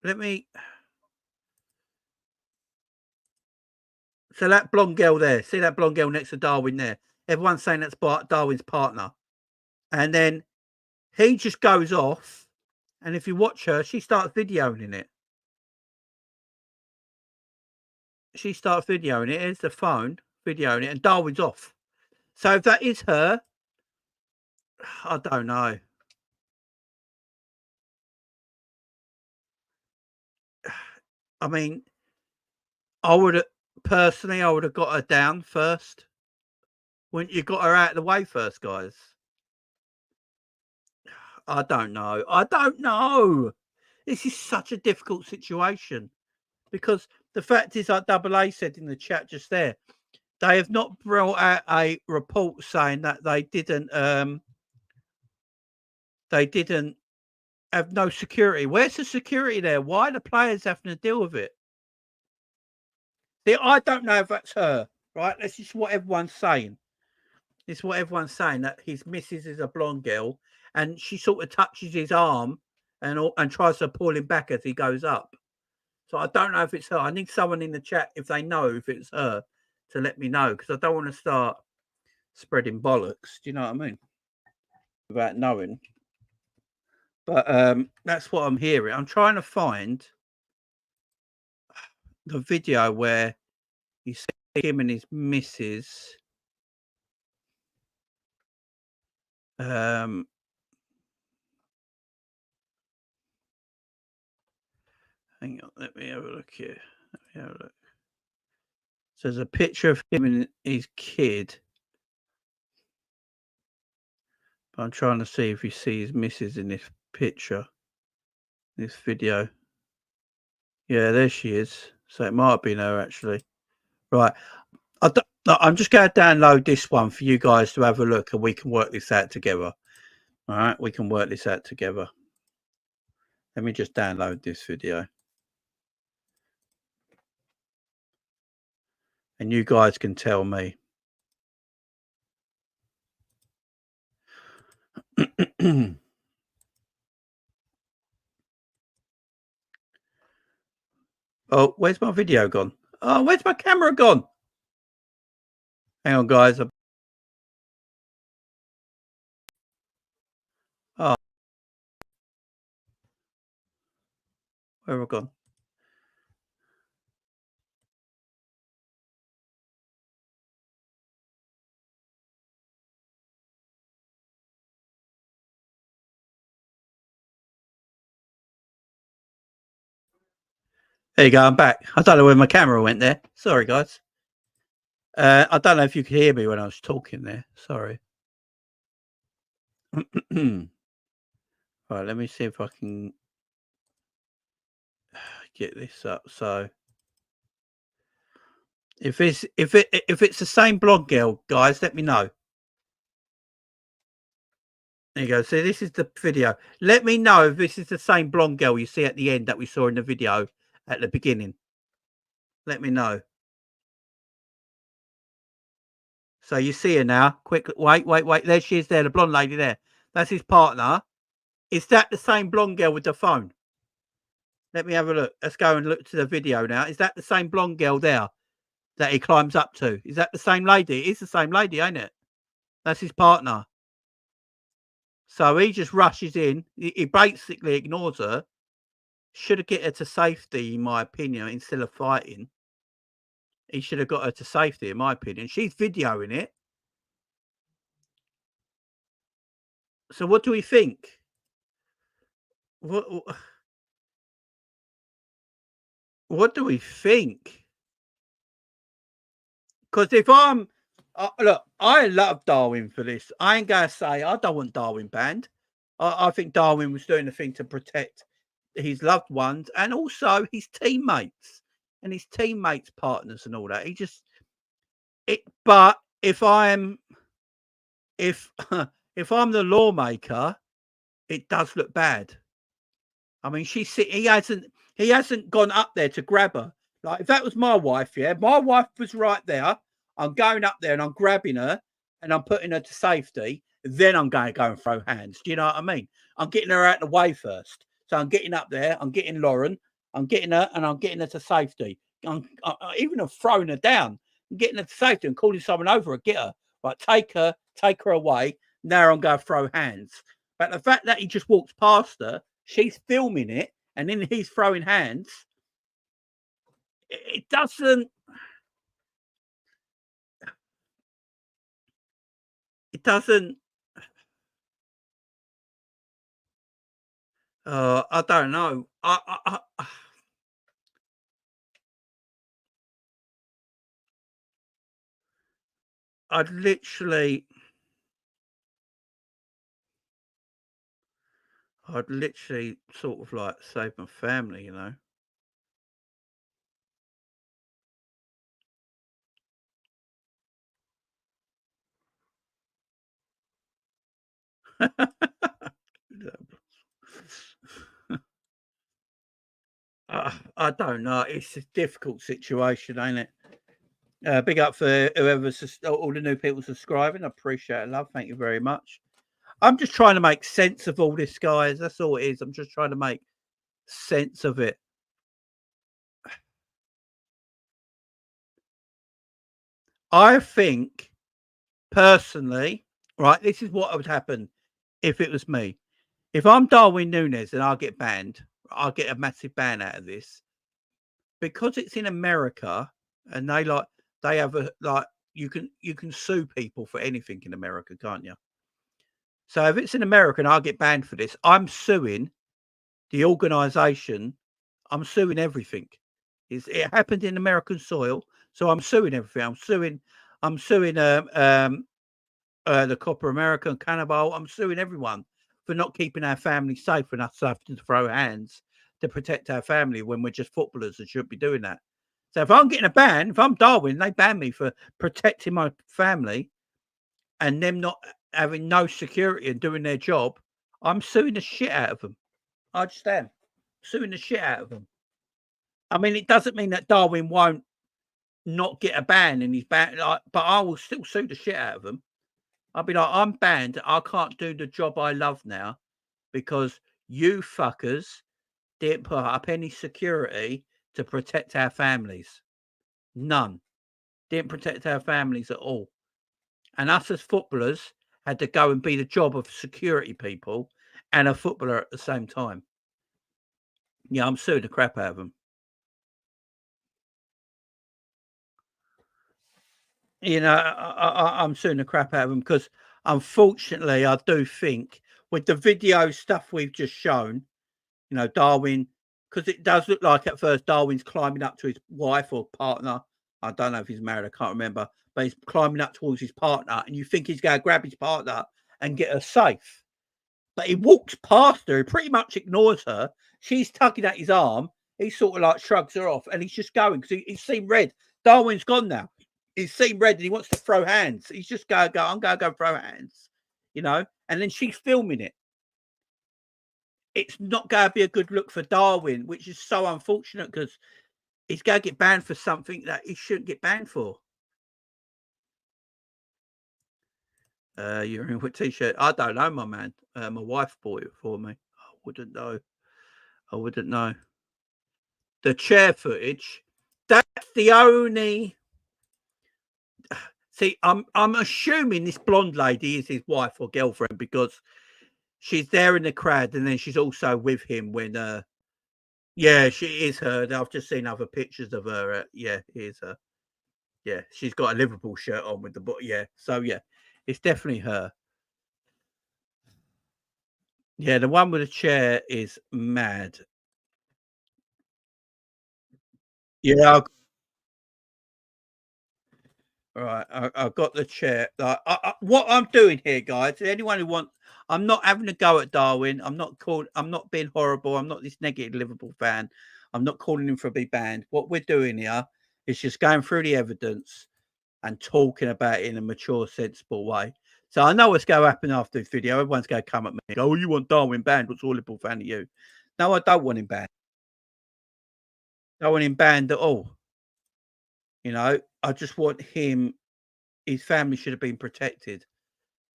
Let me. So that blonde girl there, see that blonde girl next to Darwin there? Everyone's saying that's Darwin's partner. And then he just goes off. And if you watch her, she starts videoing in it. She starts videoing it. Here's the phone, videoing it. And Darwin's off. So if that is her, I don't know. I mean, I would have got her down first. Wouldn't you got her out of the way first, guys? I don't know. This is such a difficult situation because the fact is, like Double A said in the chat just there, they have not brought out a report saying that they didn't have no security. Where's the security there? Why are the players having to deal with it? See, I don't know if that's her, right? This is what everyone's saying. It's what everyone's saying, that his missus is a blonde girl and she sort of touches his arm and tries to pull him back as he goes up. So I don't know if it's her. I need someone in the chat, if they know if it's her, to let me know, because I don't want to start spreading bollocks. Do you know what I mean? Without knowing. But that's what I'm hearing. I'm trying to find the video where you see him and his missus. Hang on, let me have a look here. Let me have a look. So there's a picture of him and his kid. But I'm trying to see if you see his missus in this picture, this video. Yeah, there she is. So it might have been her, actually. Right. I'm just going to download this one for you guys to have a look, and we can work this out together. All right, we can work this out together. Let me just download this video. And you guys can tell me. Oh, where's my video gone? Oh, where's my camera gone? Hang on, guys. Oh, where have I gone? There you go. I'm back. I don't know where my camera went there. Sorry, guys. I don't know if you could hear me when I was talking there. Sorry. Right, let me see if I can get this up. So if it's the same blonde girl, guys, let me know. There you go. See, this is the video. Let me know if this is the same blonde girl you see at the end that we saw in the video at the beginning. Let me know. So you see her now. Quick, wait. There she is there, the blonde lady there. That's his partner. Is that the same blonde girl with the phone? Let me have a look. Let's go and look to the video now. Is that the same blonde girl there that he climbs up to? Is that the same lady? It is the same lady, ain't it? That's his partner. So he just rushes in. He basically ignores her. Should have get her to safety, in my opinion, instead of fighting. He should have got her to safety, in my opinion. She's videoing it. So what do we think? What do we think? Because if I'm look, I love Darwin for this. I ain't gonna say I don't want Darwin banned. I think Darwin was doing the thing to protect his loved ones and also his teammates and his teammates' partners and all that. He just But if I'm if if I'm the lawmaker, it does look bad. I mean, he hasn't gone up there to grab her. Like if that was my wife, yeah, my wife was right there. I'm going up there and I'm grabbing her and I'm putting her to safety. Then I'm going to go and throw hands. Do you know what I mean? I'm getting her out of the way first. So I'm getting up there. I'm getting Lauren. I'm getting her and I'm getting her to safety. Even I'm throwing her down. I'm getting her to safety and calling someone over and get her. Right, take her away. Now I'm going to throw hands. But the fact that he just walks past her, she's filming it, and then he's throwing hands. It doesn't. It doesn't. I don't know. I'd literally sort of like save my family, you know. I don't know. It's a difficult situation, ain't it? Big up for whoever's all the new people subscribing. I appreciate it, love. Thank you very much. I'm just trying to make sense of all this, guys. That's all it is. I'm just trying to make sense of it. I think personally, right, this is what would happen if it was me. If I'm Darwin Nunez and I get banned, I'll get a massive ban out of this because it's in America and they have a you can sue people for anything in America, can't you? So if it's in America and I get banned for this, I'm suing the organization. I'm suing everything. It happened in American soil, so I'm suing everything. I'm suing the Copa America and CONMEBOL. I'm suing everyone for not keeping our family safe and us having to throw hands to protect our family when we're just footballers and should be doing that. So if I'm getting a ban, if I'm Darwin, they ban me for protecting my family and them not having no security and doing their job. I'm suing the shit out of them. I just am suing the shit out of them. I mean, it doesn't mean that Darwin won't not get a ban and he's banned, but I will still sue the shit out of them. I'll be like, I'm banned. I can't do the job I love now because you fuckers didn't put up any security to protect our families. None. Didn't protect our families at all. And us as footballers had to go and be the job of security people and a footballer at the same time. Yeah, I'm suing the crap out of them. You know, I'm suing the crap out of them because, unfortunately, I do think with the video stuff we've just shown, you know, Darwin, because it does look like at first Darwin's climbing up to his wife or partner. I don't know if he's married, I can't remember, but he's climbing up towards his partner, and you think he's going to grab his partner and get her safe. But he walks past her, he pretty much ignores her. She's tugging at his arm. He sort of like shrugs her off, and he's just going because he's seen red. Darwin's gone now. He's seen red and he wants to throw hands. He's just going to go, I'm going to go throw hands, you know? And then she's filming it. It's not going to be a good look for Darwin, which is so unfortunate because he's going to get banned for something that he shouldn't get banned for. You're in what t-shirt? I don't know, my man. My wife bought it for me. I wouldn't know. I wouldn't know. The chair footage, that's the only... See, I'm assuming this blonde lady is his wife or girlfriend because she's there in the crowd and then she's also with him when... yeah, she is her. I've just seen other pictures of her. Yeah, here's her. Yeah, she's got a Liverpool shirt on with the... Yeah, so yeah, it's definitely her. Yeah, the one with the chair is mad. Yeah, all right, I've got the chair. What I'm doing here, guys, anyone who wants, I'm not having a go at Darwin. I'm not being horrible. I'm not this negative Liverpool fan. I'm not calling him for a big band. What we're doing here is just going through the evidence and talking about it in a mature, sensible way. So I know what's going to happen after this video. Everyone's going to come at me and go, oh, you want Darwin banned? What's all Liverpool fan of you? No, I don't want him banned. I don't want him banned at all. You know, I just want him... His family should have been protected,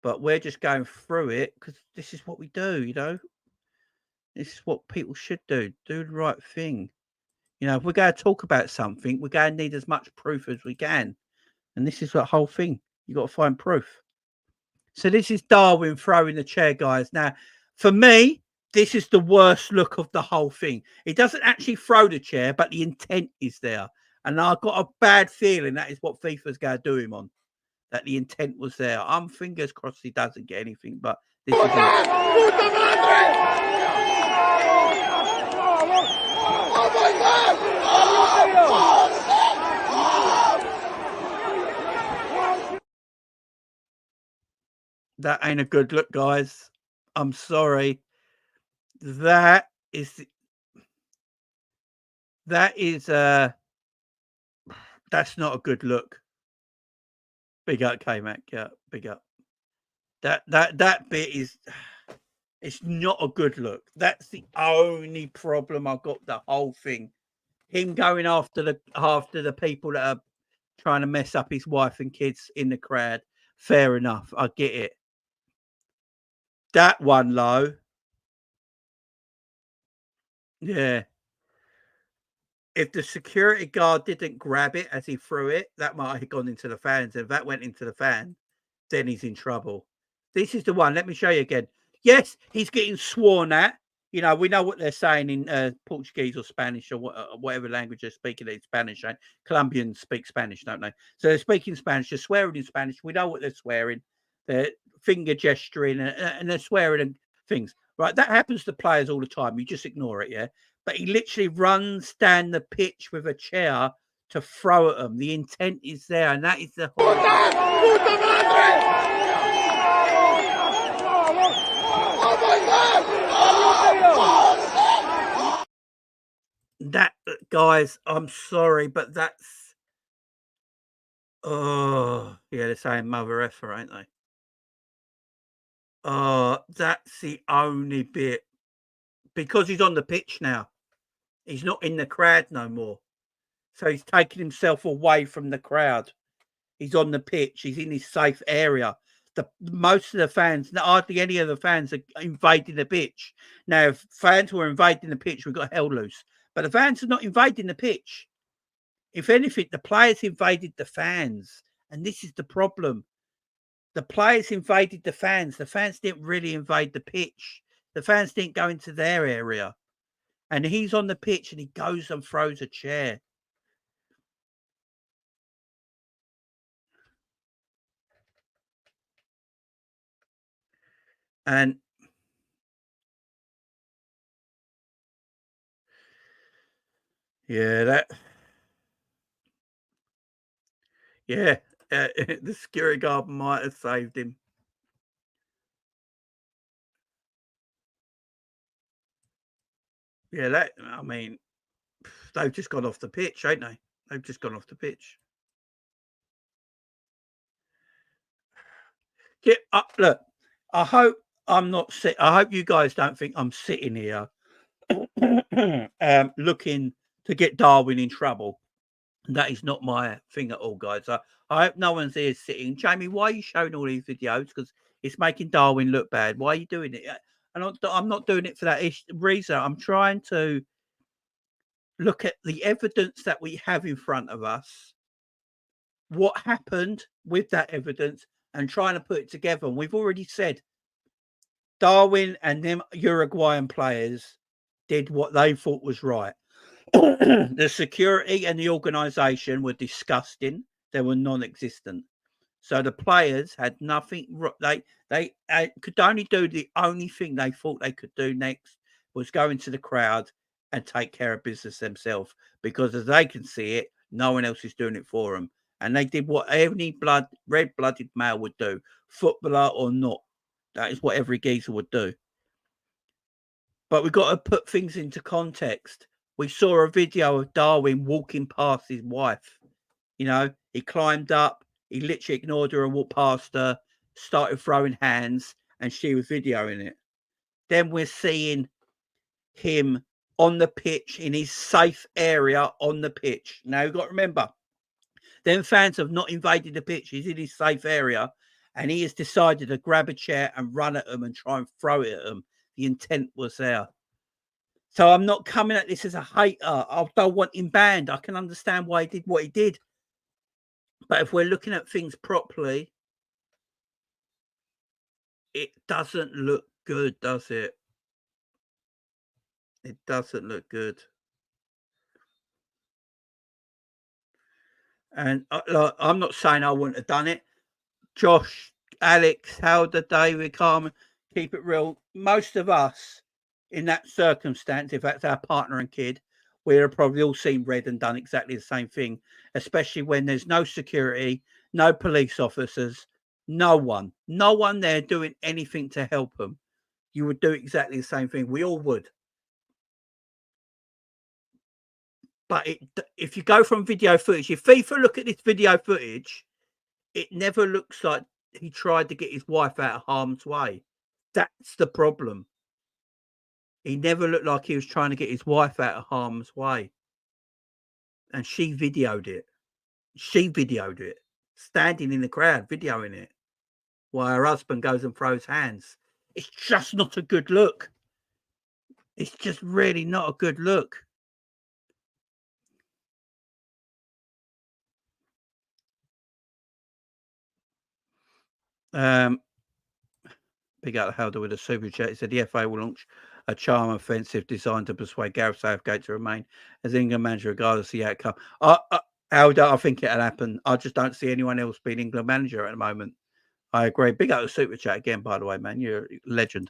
but we're just going through it because this is what we do, you know. This is what people should do the right thing. You know, if we're going to talk about something, we're going to need as much proof as we can, and this is the whole thing. You got to find proof. So this is Darwin throwing the chair, guys. Now, for me, this is the worst look of the whole thing. He doesn't actually throw the chair, but the intent is there, and I've got a bad feeling that is what FIFA's going to do him on. That the intent was there. I'm fingers crossed he doesn't get anything, but this is that ain't a good look, guys. I'm sorry. That is that's not a good look. Big up, K-Mac. Yeah, big up. That bit is... It's not a good look. That's the only problem I've got. The whole thing, him going after the people that are trying to mess up his wife and kids in the crowd. Fair enough, I get it. That one low, yeah. If the security guard didn't grab it as he threw it, that might have gone into the fans. If that went into the fan, then he's in trouble. This is the one. Let me show you again. Yes, he's getting sworn at. You know, we know what they're saying in Portuguese or Spanish or whatever language they're speaking in Spanish. Right? Colombians speak Spanish, don't they? So they're speaking Spanish. They're swearing in Spanish. We know what they're swearing. They're finger gesturing and they're swearing and things. Right? That happens to players all the time. You just ignore it, yeah? But he literally runs down the pitch with a chair to throw at them. The intent is there, and that is the that, guys, I'm sorry, but that's... Oh, yeah, they're saying mother effer, ain't they? Oh, that's the only bit. Because he's on the pitch now. He's not in the crowd no more. So he's taking himself away from the crowd. He's on the pitch. He's in his safe area. Most of the fans, hardly any of the fans are invading the pitch. Now, if fans were invading the pitch, we've got hell loose. But the fans are not invading the pitch. If anything, the players invaded the fans, and this is the problem. The players invaded the fans. The fans didn't really invade the pitch. The fans didn't go into their area. And he's on the pitch and he goes and throws a chair. And yeah, the security guard might have saved him. Yeah, I mean, they've just gone off the pitch, ain't they? They've just gone off the pitch. Yeah, look, I hope I'm not I hope you guys don't think I'm sitting here looking to get Darwin in trouble. That is not my thing at all, guys. I hope no one's here sitting. Jamie, why are you showing all these videos? Because it's making Darwin look bad. Why are you doing it? And I'm not doing it for that reason. I'm trying to look at the evidence that we have in front of us, what happened with that evidence, and trying to put it together. And we've already said Darwin and them Uruguayan players did what they thought was right. The security and the organisation were disgusting. They were non-existent. So the players had nothing. They could only do the only thing they thought they could do next was go into the crowd and take care of business themselves. Because as they can see it, no one else is doing it for them. And they did what any red-blooded male would do, footballer or not. That is what every geezer would do. But we've got to put things into context. We saw a video of Darwin walking past his wife. You know, he climbed up, he literally ignored her and walked past her, started throwing hands, and she was videoing it. Then we're seeing him on the pitch in his safe area on the pitch. Now, you've got to remember, them fans have not invaded the pitch. He's in his safe area, and he has decided to grab a chair and run at them and try and throw it at them. The intent was there. So I'm not coming at this as a hater. I don't want him banned. I can understand why he did what he did. But if we're looking at things properly, it doesn't look good, does it? It doesn't look good. And I'm not saying I wouldn't have done it. Josh, Alex, Howard, David, Carmen, keep it real. Most of us in that circumstance, if that's our partner and kid, we'd have probably all seen red and done exactly the same thing, especially when there's no security, no police officers, no one there doing anything to help them. You would do exactly the same thing. We all would. But if you go from video footage, if FIFA look at this video footage, it never looks like he tried to get his wife out of harm's way. That's the problem. He never looked like he was trying to get his wife out of harm's way. And she videoed it. Standing in the crowd, videoing it, while her husband goes and throws hands. It's just not a good look. It's just really not a good look. Big up Helder with a super chat. He said the FA will launch a charm offensive designed to persuade Gareth Southgate to remain as England manager regardless of the outcome. Helder, I think it'll happen. I just don't see anyone else being England manager at the moment. I agree. Big up the super chat again, by the way, man. You're a legend.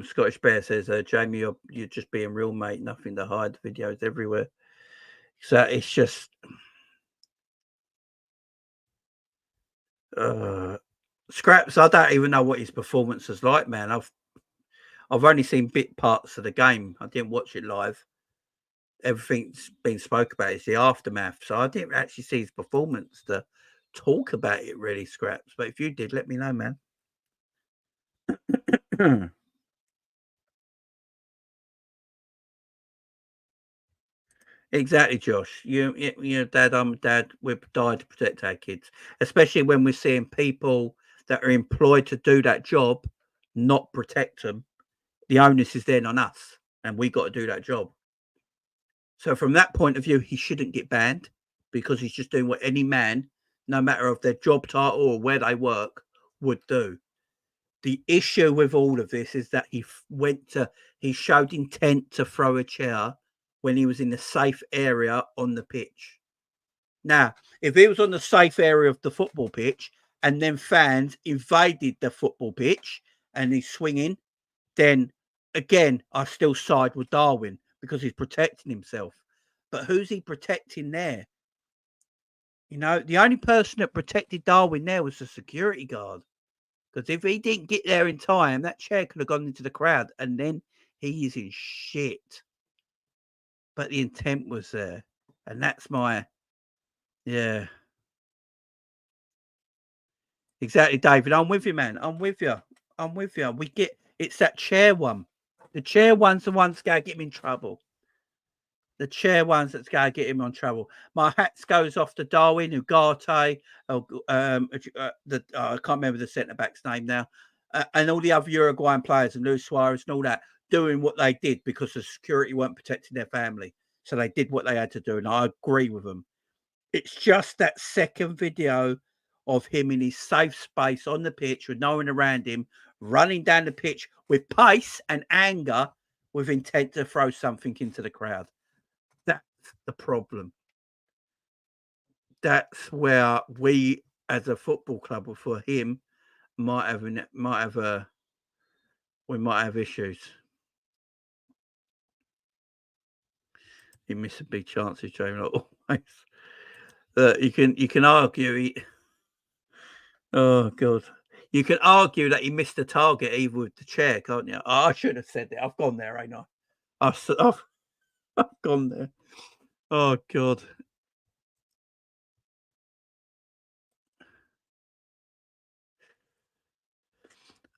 Scottish Bear says, Jamie, you're just being real, mate. Nothing to hide. Videos everywhere. So it's just Scraps. I don't even know what his performance was like, man. I've only seen bit parts of the game. I didn't watch it live. Everything's been spoke about. It's the aftermath, so I didn't actually see his performance to talk about it really, Scraps. But if you did, let me know, man. Exactly, Josh. You dad, I'm dad. We're dying to protect our kids, especially when we're seeing people that are employed to do that job not protect them. The onus is then on us. and we got to do that job. So from that point of view, he shouldn't get banned because he's just doing what any man, no matter of their job title or where they work, would do. The issue with all of this is that he showed intent to throw a chair when he was in the safe area on the pitch. Now, if he was on the safe area of the football pitch and then fans invaded the football pitch and he's swinging, then again, I still side with Darwin because he's protecting himself. But who's he protecting there? You know, the only person that protected Darwin there was the security guard. Because if he didn't get there in time, that chair could have gone into the crowd and then he is in shit. But the intent was there. And that's my, yeah. Exactly, David. I'm with you, man. I'm with you. It's that chair one. The chair one's the one's going to get him in trouble. The chair ones that's going to get him on trouble. My hats goes off to Darwin, Ugarte, I can't remember the centre back's name now, and all the other Uruguayan players and Luis Suarez and all that doing what they did because the security weren't protecting their family. So they did what they had to do, and I agree with them. It's just that second video of him in his safe space on the pitch with no one around him, running down the pitch with pace and anger with intent to throw something into the crowd. That's the problem. That's where we, as a football club, or for him, we might have issues. He missed a big chances, Jamie, like always. You can argue. Oh God, you can argue that he missed the target either with the chair, can't you? Oh, I should have said that. I've gone there, ain't I? I've gone there. Oh God.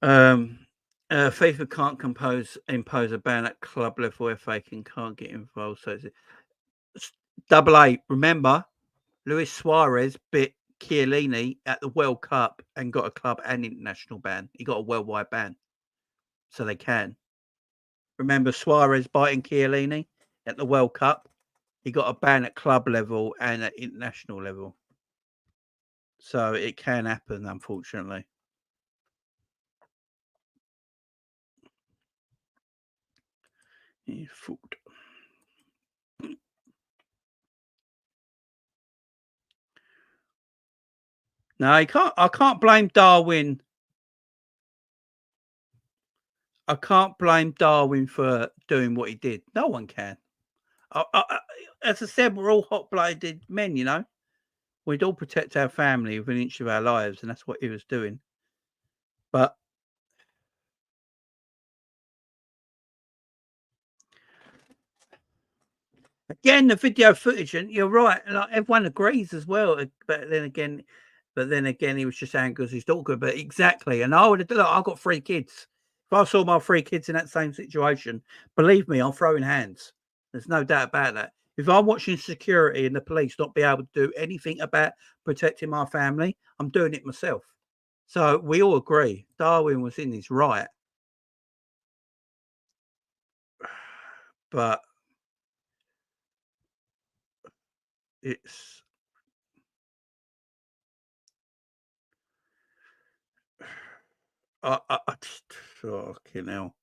FIFA can't impose a ban at club level if they can't get involved. So it's double A. Remember, Luis Suarez bit Chiellini at the World Cup and got a club and international ban. He got a worldwide ban, so they can. Remember Suarez biting Chiellini at the World Cup? He got a ban at club level and at international level. So it can happen, unfortunately. Food. No, I can't blame Darwin. I can't blame Darwin for doing what he did. No one can. As I said, we're all hot-blooded men, you know. We'd all protect our family within an inch of our lives, and that's what he was doing. But again, the video footage, and you're right, like everyone agrees as well. But then again, he was just angry because he's daughter. But exactly, and I would have done. I've got 3 kids. If I saw my 3 kids in that same situation, believe me, I'm throwing hands. There's no doubt about that. If I'm watching security and the police not be able to do anything about protecting my family, I'm doing it myself. So we all agree Darwin was in his right. But it's I just fucking hell.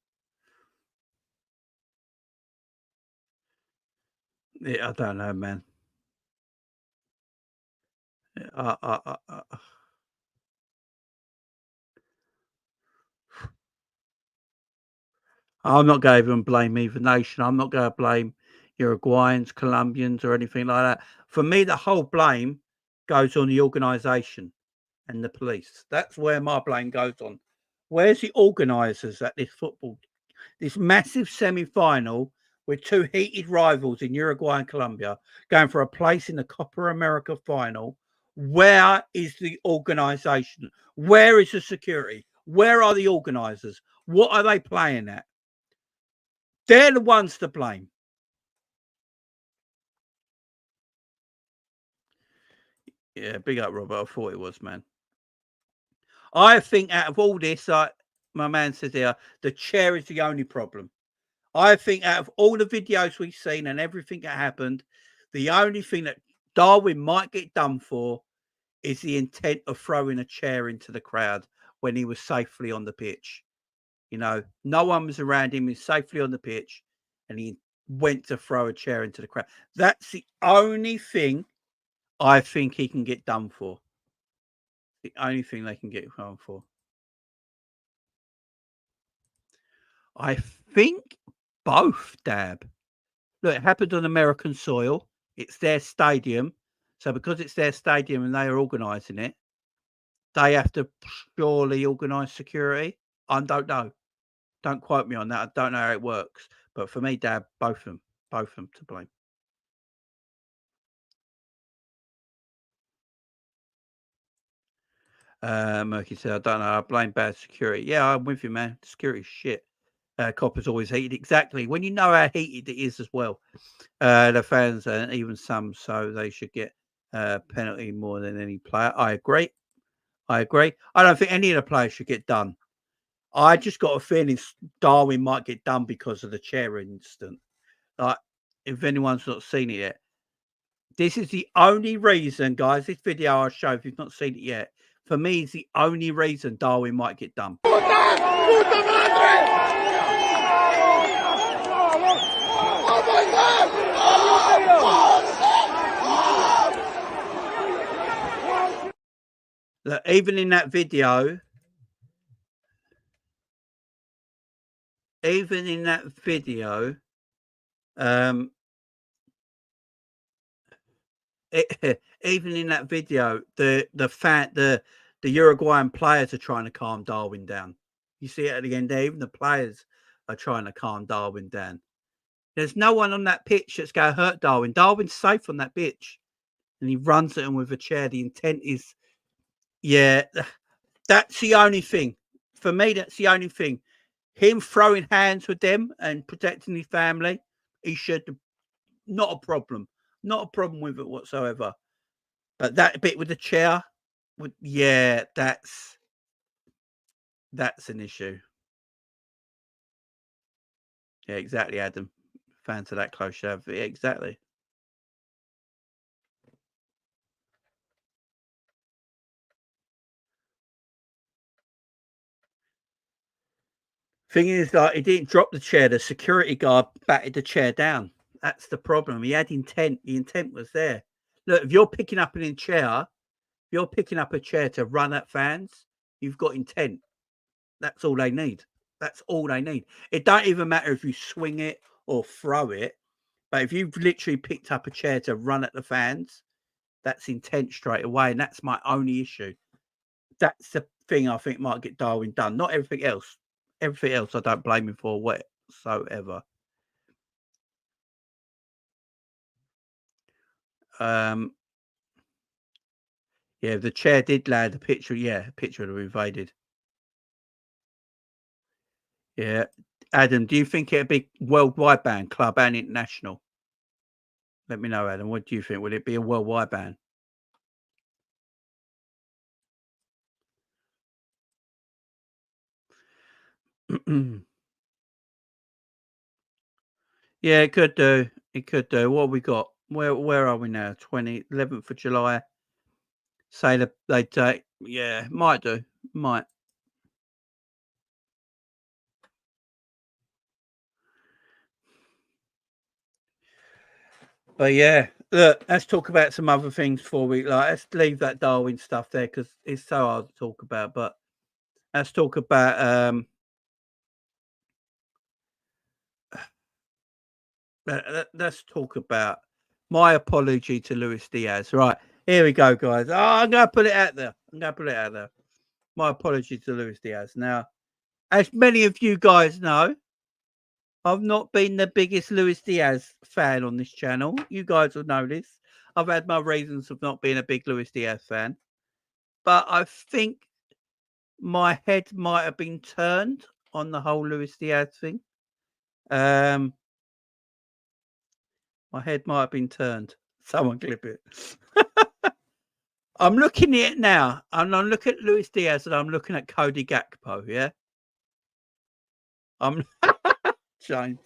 Yeah, I don't know, man. I'm not going to even blame either nation. I'm not going to blame Uruguayans, Colombians, or anything like that. For me, the whole blame goes on the organisation and the police. That's where my blame goes on. Where's the organisers at this massive semi-final with 2 heated rivals in Uruguay and Colombia going for a place in the Copa America final? Where is the organisation? Where is the security? Where are the organisers? What are they playing at? They're the ones to blame. Yeah, big up, Robert. I thought it was, man. I think out of all this, like my man says here, the chair is the only problem. I think out of all the videos we've seen and everything that happened, the only thing that Darwin might get done for is the intent of throwing a chair into the crowd when he was safely on the pitch. You know, no one was around him. He's safely on the pitch and he went to throw a chair into the crowd. That's the only thing I think he can get done for. The only thing they can get done for. I think both, Dab. Look, it happened on American soil. It's their stadium. So because it's their stadium and they are organising it, they have to surely organise security. I don't know. Don't quote me on that. I don't know how it works. But for me, Dab, both of them to blame. Murky said, I don't know. I blame bad security. Yeah, I'm with you, man. Security shit. Copper's always heated. Exactly. When you know how heated it is as well. The fans and even some, so they should get penalty more than any player. I agree. I don't think any of the players should get done. I just got a feeling Darwin might get done because of the chair incident. Like, if anyone's not seen it yet, this is the only reason, guys. This video I'll show if you've not seen it yet. For me, it's the only reason Darwin might get done. Look, even in that video, even in that video, the Uruguayan players are trying to calm Darwin down. You see it at the end there. Even the players are trying to calm Darwin down. There's no one on that pitch that's going to hurt Darwin. Darwin's safe on that pitch, and he runs at him with a chair. The intent is, yeah, that's the only thing. For me, that's the only thing. Him throwing hands with them and protecting his family, he should. Not a problem. Not a problem with it whatsoever. But that bit with the chair, yeah, that's an issue. Yeah, exactly, Adam. Fans of that close shove. Yeah, exactly. Thing is, like, he didn't drop the chair. The security guard batted the chair down. That's the problem. He had intent. The intent was there. Look, if you're picking up a chair to run at fans, you've got intent. That's all they need. That's all they need. It don't even matter if you swing it or throw it. But if you've literally picked up a chair to run at the fans, that's intent straight away. And that's my only issue. That's the thing I think might get Darwin done. Not everything else. Everything else I don't blame him for whatsoever. Yeah, the chair did land a picture. Yeah, a picture would have invaded. Yeah. Adam, do you think it'd be worldwide ban, club and international? Let me know, Adam. What do you think? Would it be a worldwide ban? Yeah, it could do. It could do. What have we got? Where are we now? 11th of July. Say that they take. Yeah, might do. Might. But yeah, look, let's talk about some other things before we let's leave that Darwin stuff there because it's so hard to talk about. But let's talk about let's talk about my apology to Luis Diaz. Right, here we go, guys. Oh, I'm gonna put it out there. My apology to Luis Diaz. Now, as many of you guys know, I've not been the biggest Luis Diaz fan on this channel. You guys will know this. I've had my reasons of not being a big Luis Diaz fan. But I think my head might have been turned on the whole Luis Diaz thing. My head might have been turned. Someone clip it. I'm looking at it now, and I'm looking at Luis Diaz, and I'm looking at Cody Gakpo. Yeah, I'm James.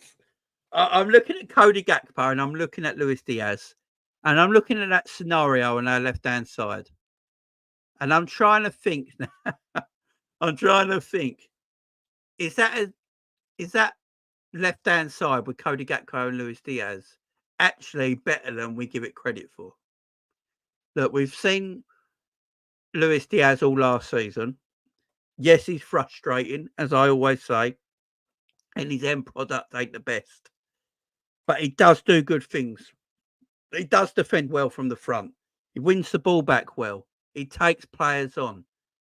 I'm looking at Cody Gakpo and I'm looking at Luis Diaz, and I'm looking at that scenario on our left-hand side, and I'm trying to think. I'm trying to think. Is that left-hand side with Cody Gakpo and Luis Diaz actually better than we give it credit for? Look, we've seen Luis Diaz all last season. Yes, he's frustrating, as I always say, and his end product ain't the best. But he does do good things. He does defend well from the front. He wins the ball back well. He takes players on.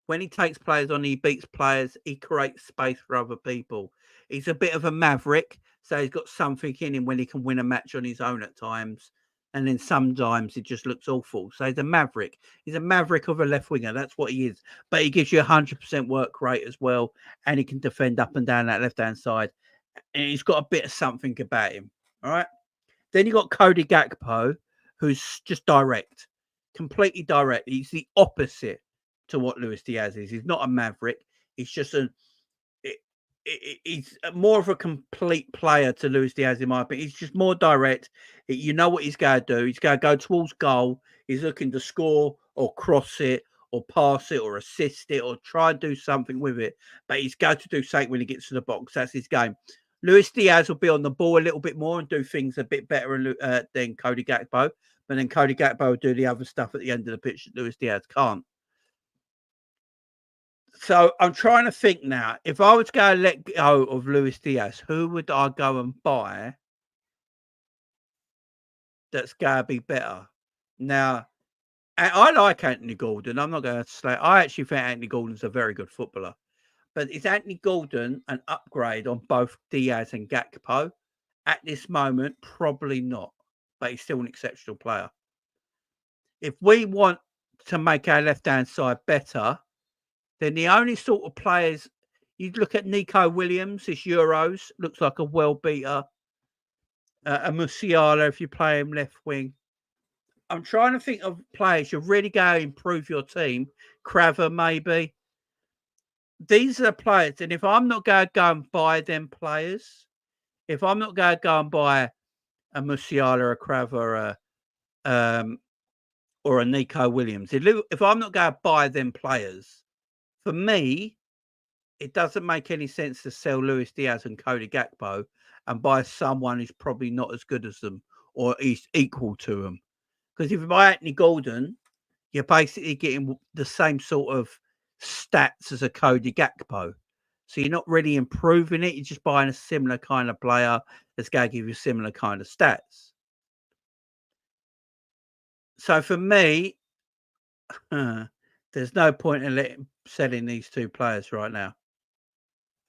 When he takes players on, he beats players. He creates space for other people. He's a bit of a maverick, so he's got something in him when he can win a match on his own at times. And then sometimes it just looks awful. So he's a maverick. He's a maverick of a left winger. That's what he is. But he gives you 100% work rate as well. And he can defend up and down that left-hand side. And he's got a bit of something about him. All right. Then you got Cody Gakpo, who's just direct, completely direct. He's the opposite to what Luis Diaz is. He's not a maverick. He's just he's more of a complete player to Luis Diaz, in my opinion. He's just more direct. You know what he's going to do. He's going to go towards goal. He's looking to score or cross it or pass it or assist it or try and do something with it. But he's going to do something when he gets to the box. That's his game. Luis Diaz will be on the ball a little bit more and do things a bit better than Cody Gakpo. But then Cody Gakpo will do the other stuff at the end of the pitch that Luis Diaz can't. So I'm trying to think now. If I was going to let go of Luis Diaz, who would I go and buy that's going to be better? Now, I like Anthony Gordon. I'm not going to say. I actually think Anthony Gordon's a very good footballer. But is Anthony Gordon an upgrade on both Diaz and Gakpo? At this moment, probably not. But he's still an exceptional player. If we want to make our left-hand side better, then the only sort of players, you'd look at Nico Williams, his Euros, looks like a well-beater. A Musiala, if you play him left wing. I'm trying to think of players you're really going to improve your team. Craver, maybe. These are the players, and if I'm not going to go and buy them players, if I'm not going to go and buy a Musiala, a Craver, or a Nico Williams, if I'm not going to buy them players, for me, it doesn't make any sense to sell Luis Diaz and Cody Gakpo and buy someone who's probably not as good as them or is equal to them. Because if you buy Anthony Gordon, you're basically getting the same sort of stats as a Cody Gakpo. So you're not really improving it. You're just buying a similar kind of player that's going to give you similar kind of stats. So for me, there's no point in selling these two players right now.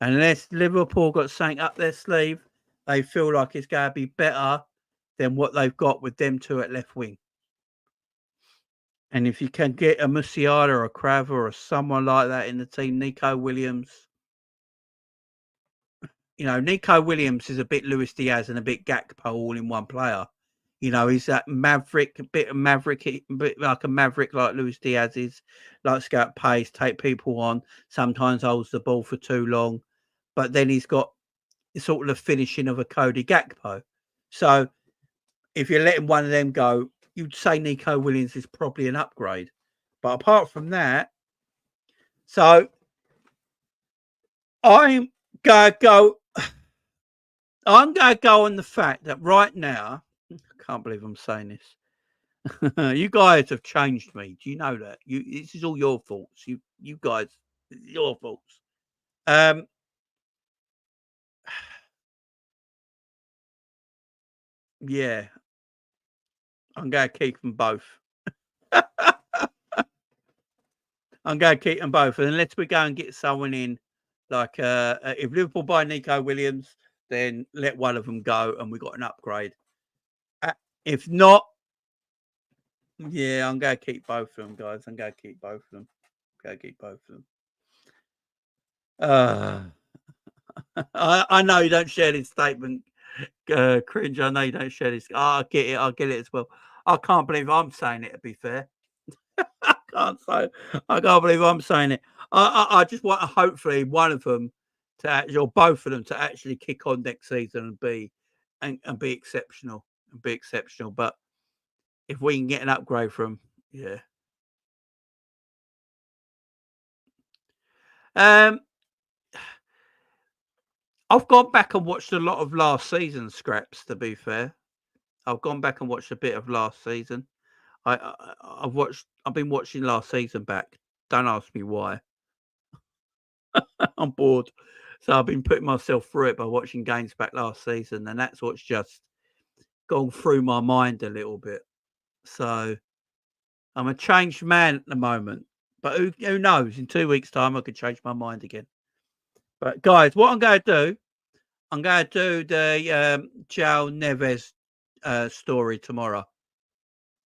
Unless Liverpool got something up their sleeve, they feel like it's going to be better than what they've got with them two at left wing. And if you can get a Musiala or a Craver or someone like that in the team, Nico Williams. You know, Nico Williams is a bit Luis Diaz and a bit Gakpo all in one player. You know, he's that maverick, a bit like a maverick like Luis Diaz is. Likes to go at pace, take people on, sometimes holds the ball for too long. But then he's got sort of the finishing of a Cody Gakpo. So if you're letting one of them go, you'd say Nico Williams is probably an upgrade. But apart from that, so I'm going to go on the fact that right now, I can't believe I'm saying this. You guys have changed me. Do you know that? This is all your faults. You guys, your faults. Yeah. I'm going to keep them both. I'm going to keep them both. And unless we go and get someone in, like if Liverpool buy Nico Williams, then let one of them go and we got an upgrade. If not, yeah, I'm going to keep both of them, guys. I'm going to keep both of them. I know you don't share this statement, Cringe. I know you don't share this. I get it. I get it as well. I can't believe I'm saying it, to be fair. I can't believe I'm saying it. I just want, hopefully, one of them to actually, or both of them, to actually kick on next season and be exceptional But if we can get an upgrade from, yeah. I've gone back and watched a lot of last season's scraps. To be fair, I've gone back and watched a bit of last season. I've been watching last season back. Don't ask me why. I'm bored. So I've been putting myself through it by watching games back last season, and that's what's just gone through my mind a little bit. So I'm a changed man at the moment, but who knows? In 2 weeks' time, I could change my mind again. But guys, what I'm going to do, I'm going to do the Joao Neves story tomorrow.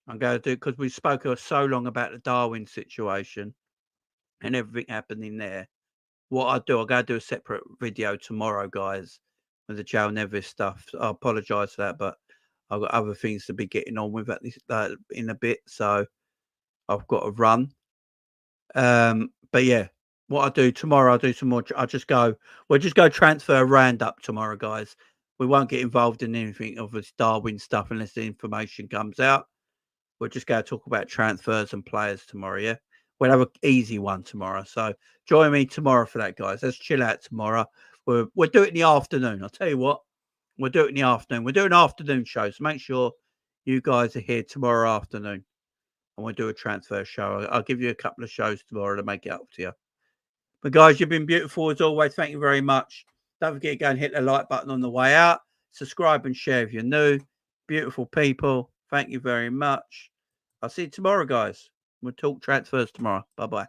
I'm going to do, because we spoke so long about the Darwin situation and everything happening there. What I'll do, I'll go do a separate video tomorrow, guys, with the Joao Neves stuff. I apologise for that, but I've got other things to be getting on with at this in a bit, so I've got to run. But yeah, what I do tomorrow, I'll do some more. We'll just go transfer a roundup tomorrow, guys. We won't get involved in anything of this Darwin stuff unless the information comes out. We're just going to talk about transfers and players tomorrow. Yeah, we'll have an easy one tomorrow. So join me tomorrow for that, guys. Let's chill out tomorrow. We'll do it in the afternoon. I'll tell you what, we'll do it in the afternoon. We'll do an afternoon show. So make sure you guys are here tomorrow afternoon, and we'll do a transfer show. I'll give you a couple of shows tomorrow to make it up to you. But guys, you've been beautiful as always. Thank you very much. Don't forget to go and hit the like button on the way out. Subscribe and share if you're new. Beautiful people. Thank you very much. I'll see you tomorrow, guys. We'll talk transfers tomorrow. Bye-bye.